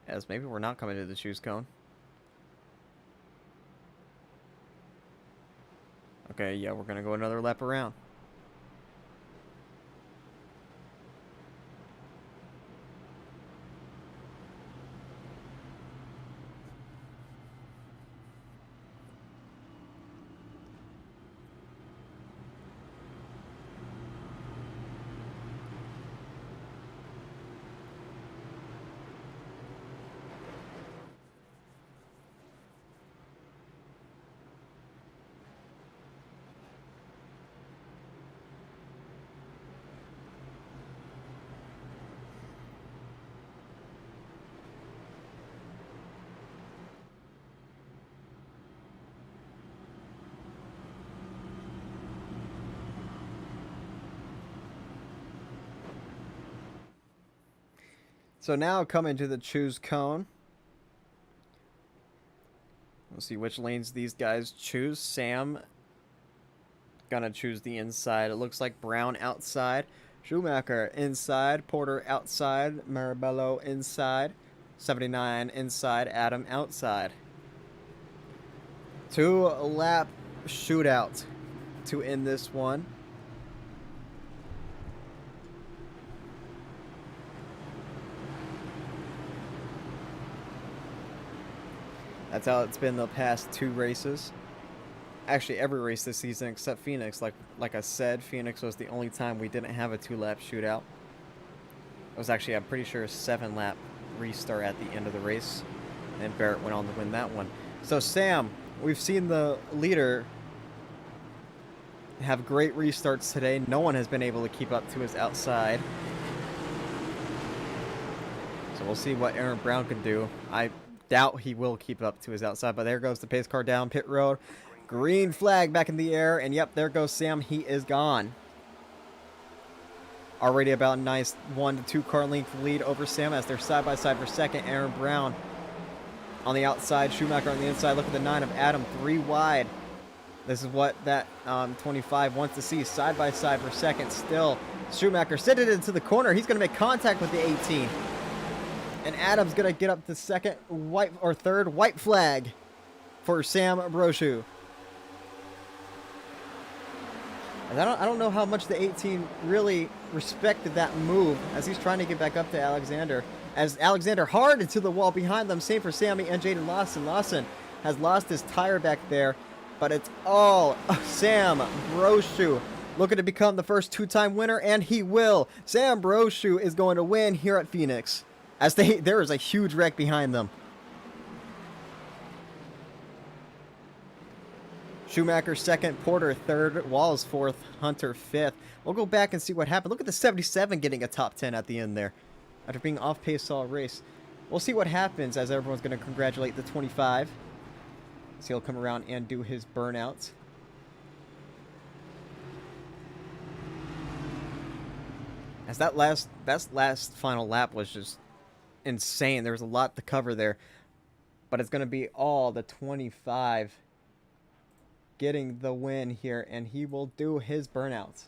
Speaker 1: As maybe we're not coming to the choose cone. Okay, yeah, we're gonna go another lap around. So now coming to the choose cone. We'll see which lanes these guys choose. Sam gonna choose the inside. It looks like Brown outside, Schumacher inside, Porter outside, Mirabello inside, 79 inside, Adam outside. 2-lap shootout to end this one. That's how it's been the past 2 races. Actually, every race this season except Phoenix. Like I said, Phoenix was the only time we didn't have a 2-lap shootout. It was actually, I'm pretty sure, a 7-lap restart at the end of the race. And Barrett went on to win that one. So Sam, we've seen the leader have great restarts today. No one has been able to keep up to his outside. So we'll see what Aaron Brown can do. I doubt he will keep up to his outside, but there goes the pace car down pit road. Green flag back in the air, and yep, there goes Sam. He is gone. Already about a nice 1 to 2 car length lead over Sam as they're side by side for second. Aaron Brown on the outside, Schumacher on the inside. Look at the 9 of Adam, 3 wide. This is what that 25 wants to see, side by side for second. Still, Schumacher sent it into the corner. He's going to make contact with the 18. And Adam's going to get up to second, third white flag for Sam Brochu. And I don't know how much the 18 really respected that move as he's trying to get back up to Alexander. As Alexander hard into the wall behind them. Same for Sammy and Jaden Lawson. Lawson has lost his tire back there, but it's all Sam Brochu looking to become the first 2-time winner, and he will. Sam Brochu is going to win here at Phoenix. As there is a huge wreck behind them. Schumacher second, Porter third, Walls fourth, Hunter fifth. We'll go back and see what happened. Look at the 77 getting a top 10 at the end there. After being off pace all race. We'll see what happens as everyone's going to congratulate the 25. So he'll come around and do his burnouts. As that last final lap was just insane. There was a lot to cover there, but it's going to be all the 25 getting the win here, and he will do his burnouts.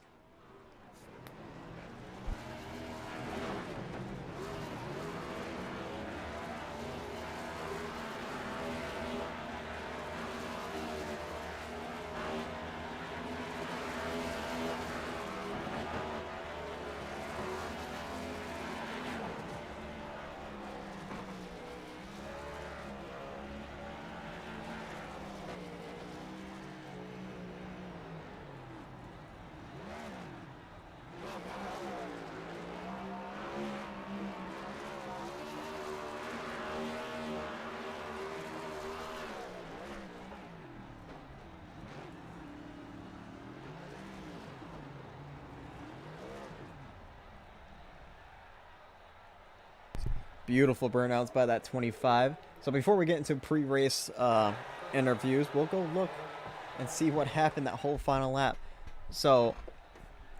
Speaker 1: Beautiful burnouts by that 25. So before we get into pre-race interviews, we'll go look and see what happened that whole final lap. So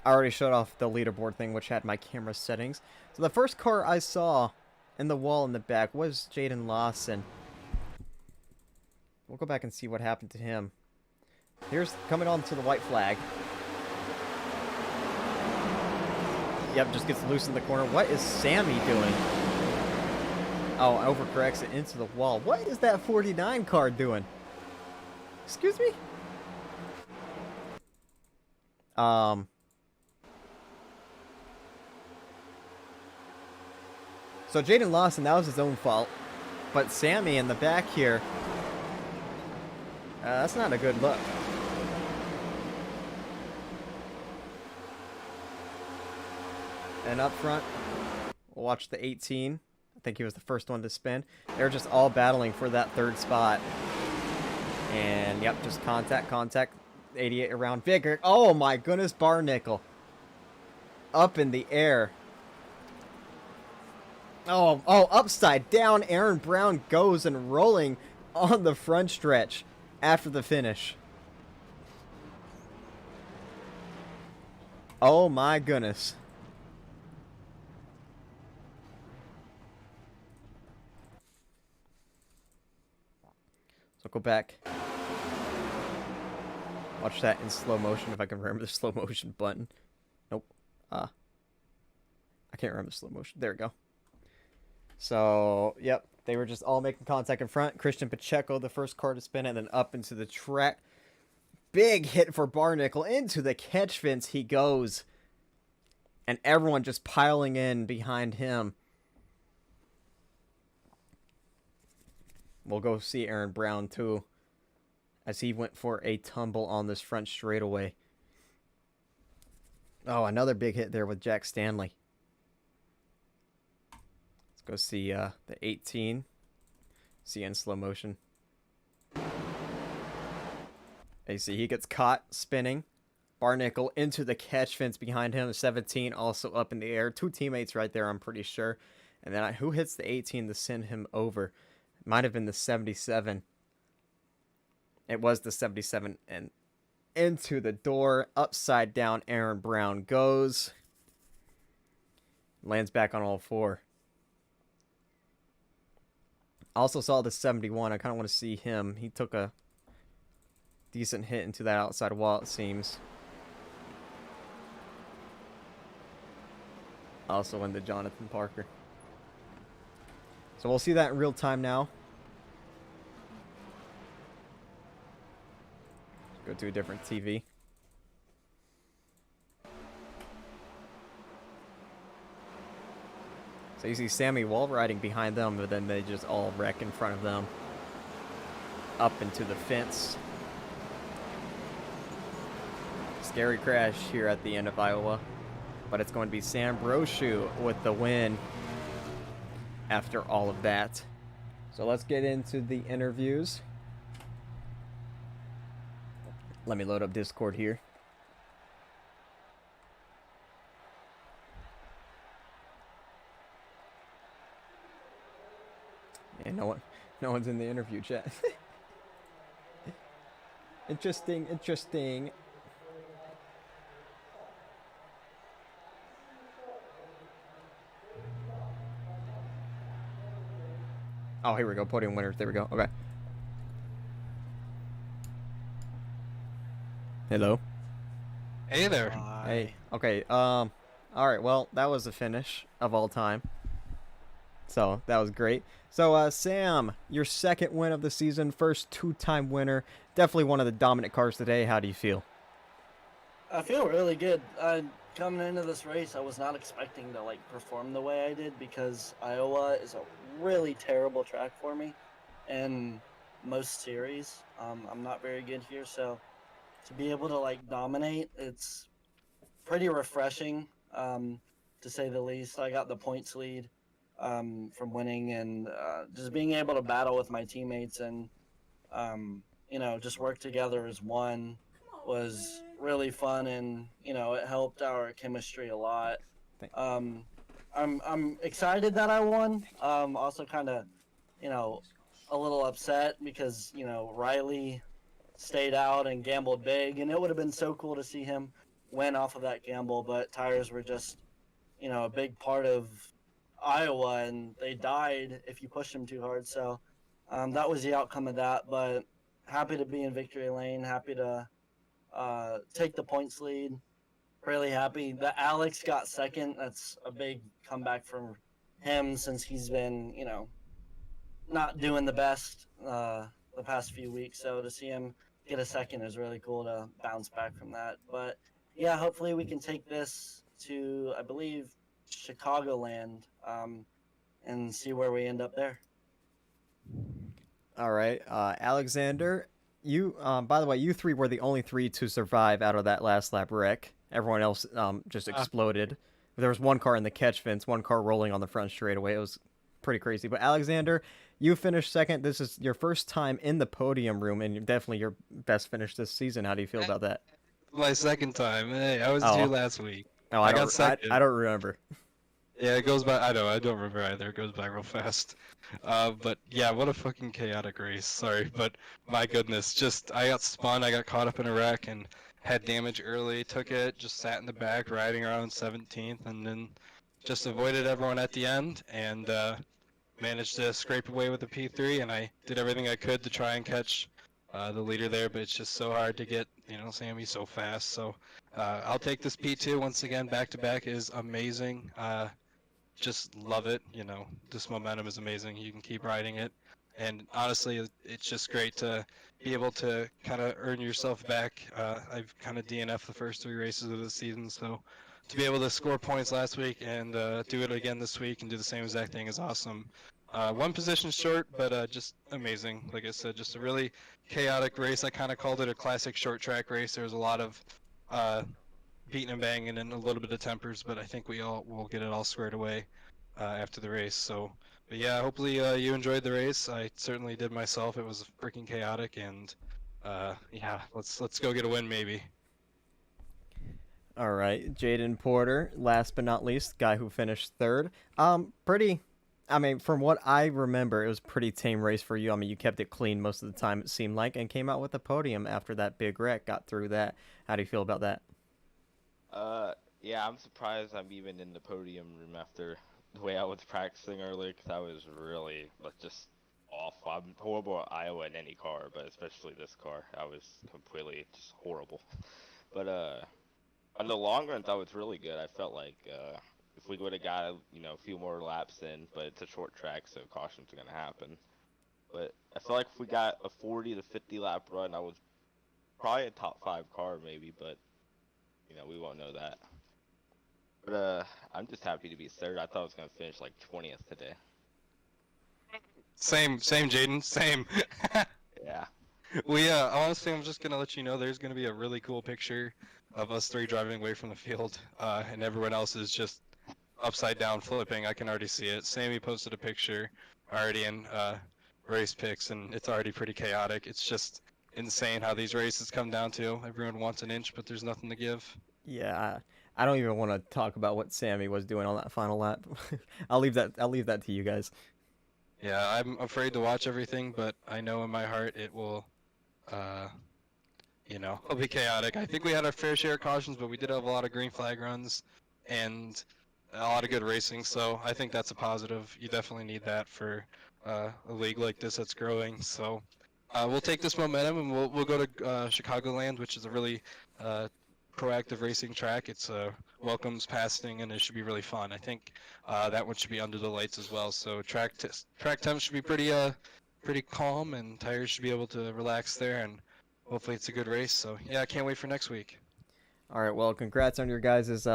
Speaker 1: I already showed off the leaderboard thing, which had my camera settings. So the first car I saw in the wall in the back was Jaden Lawson. We'll go back and see what happened to him. Here's coming on to the white flag. Yep, just gets loose in the corner. What is Sammy doing? Oh, overcorrects it into the wall. What is that 49 car doing? Excuse me? So Jaden Lawson, that was his own fault. But Sammy in the back here, that's not a good look. And up front, we'll watch the 18. I think he was the first one to spin. They're just all battling for that third spot. And, yep, just contact. 88 around Vigor. Oh, my goodness, Barnickel. Up in the air. Oh, upside down. Aaron Brown goes and rolling on the front stretch after the finish. Oh, my goodness. So go back. Watch that in slow motion if I can remember the slow motion button. Nope. I can't remember the slow motion. There we go. So, yep. They were just all making contact in front. Christian Pacheco, the first car to spin, and then up into the track. Big hit for Barnickel. Into the catch fence he goes. And everyone just piling in behind him. We'll go see Aaron Brown, too, as he went for a tumble on this front straightaway. Oh, another big hit there with Jack Stanley. Let's go see the 18. See in slow motion. You see, he gets caught spinning. Barnickel into the catch fence behind him. 17 also up in the air. Two teammates right there, I'm pretty sure. And then who hits the 18 to send him over? It might have been the 77. It was the 77. And into the door. Upside down, Aaron Brown goes. Lands back on all four. Also saw the 71. I kind of want to see him. He took a decent hit into that outside wall, it seems. Also into Jonathan Parker. So we'll see that in real time now. Go to a different TV. So you see Sammy wall riding behind them, but then they just all wreck in front of them. Up into the fence. Scary crash here at the end of Iowa. But it's going to be Sam Brochu with the win after all of that. So let's get into the interviews. Let me load up Discord here. Yeah, no one's in the interview chat. Interesting. Oh, here we go. Podium winners. There we go. Okay. Hello.
Speaker 2: Hey there.
Speaker 1: Hey. Okay. All right. Well, that was the finish of all time. So that was great. So, Sam, your second win of the season, first two-time winner. Definitely one of the dominant cars today. How do you feel?
Speaker 3: I feel really good. Coming into this race, I was not expecting to perform the way I did because Iowa is a really terrible track for me, in most series. I'm not very good here, so to be able to dominate, it's pretty refreshing, to say the least. I got the points lead from winning, and just being able to battle with my teammates and just work together as one was really fun, and it helped our chemistry a lot. I'm excited that I won. Also kind of, you know, a little upset because Riley stayed out and gambled big, and it would have been so cool to see him win off of that gamble. But tires were just a big part of Iowa, and they died if you pushed them too hard. So that was the outcome of that. But happy to be in victory lane. Happy to take the points lead. Really happy that Alex got second. That's a big comeback from him since he's been, not doing the best the past few weeks. So to see him get a second is really cool to bounce back from that. But yeah, hopefully we can take this to, I believe, Chicagoland, and see where we end up there.
Speaker 1: All right, Alexander, you by the way, you three were the only three to survive out of that last lap wreck. Everyone else just exploded. There was one car in the catch fence, one car rolling on the front straightaway. It was pretty crazy. But Alexander, you finished second. This is your first time in the podium room, and definitely your best finish this season. How do you feel about that?
Speaker 2: My second time. Hey, I was due last week.
Speaker 1: Oh,
Speaker 2: I got second.
Speaker 1: I don't remember.
Speaker 2: Yeah, it goes by. I don't remember either. It goes by real fast. But yeah, what a fucking chaotic race. Sorry, but my goodness, just I got spun. I got caught up in a wreck and had damage early. Took it, just sat in the back, riding around 17th, and then just avoided everyone at the end and managed to scrape away with the P3. And I did everything I could to try and catch the leader there, but it's just so hard to get, Sammy so fast. So I'll take this P2 once again. Back to back is amazing. Just love it. This momentum is amazing. You can keep riding it. And honestly, it's just great to be able to kind of earn yourself back. I've kind of DNF'd the first 3 races of the season, so to be able to score points last week and do it again this week and do the same exact thing is awesome. One position short, but just amazing. Like I said, just a really chaotic race. I kind of called it a classic short track race. There was a lot of beating and banging and a little bit of tempers, but I think we'll get it all squared away after the race. So, but yeah, hopefully you enjoyed the race. I certainly did myself. It was freaking chaotic, and yeah, let's go get a win maybe.
Speaker 1: All right, Jaden Porter, last but not least, guy who finished third. I mean, from what I remember, it was a pretty tame race for you. I mean, you kept it clean most of the time, it seemed like, and came out with a podium after that big wreck, got through that. How do you feel about that?
Speaker 4: Yeah, I'm surprised I'm even in the podium room after the way I was practicing earlier, because I was really just off. I'm horrible at Iowa in any car, but especially this car. I was completely just horrible. But on the long run, I was really good. I felt like if we would have got a few more laps in, but it's a short track, so cautions are gonna happen. But I feel like if we got a 40 to 50 lap run, I was probably a top 5 car maybe, but we won't know that. But I'm just happy to be third. I thought I was gonna finish like 20th today.
Speaker 2: Same, Jaden, same.
Speaker 4: Yeah.
Speaker 2: We honestly, I'm just gonna let you know there's gonna be a really cool picture of us 3 driving away from the field, and everyone else is just upside down flipping. I can already see it. Sammy posted a picture already in race pics, and it's already pretty chaotic. It's just insane how these races come down to. Everyone wants an inch, but there's nothing to give.
Speaker 1: Yeah, I don't even want to talk about what Sammy was doing on that final lap. I'll leave that to you guys.
Speaker 2: Yeah, I'm afraid to watch everything, but I know in my heart it will, it'll be chaotic. I think we had our fair share of cautions, but we did have a lot of green flag runs and a lot of good racing, so I think that's a positive. You definitely need that for a league like this that's growing. So we'll take this momentum and we'll go to Chicagoland, which is a really proactive racing track. It's welcomes passing, and it should be really fun. I think that one should be under the lights as well. So track temps should be pretty calm, and tires should be able to relax there, and hopefully it's a good race. So yeah, I can't wait for next week.
Speaker 1: All right, well, congrats on your guys'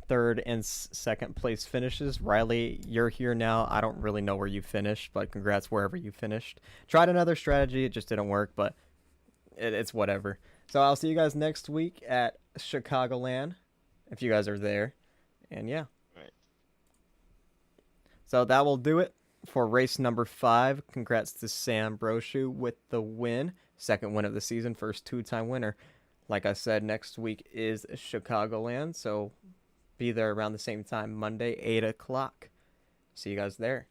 Speaker 1: third and second place finishes. Riley, you're here now. I don't really know where you finished, but congrats wherever you finished. Tried another strategy, it just didn't work, but it's whatever. So I'll see you guys next week at Chicagoland, if you guys are there. And yeah.
Speaker 4: Right.
Speaker 1: So that will do it for race number 5. Congrats to Sam Brochu with the win. Second win of the season, first 2-time winner. Like I said, next week is Chicagoland, so be there around the same time, Monday, 8 o'clock. See you guys there.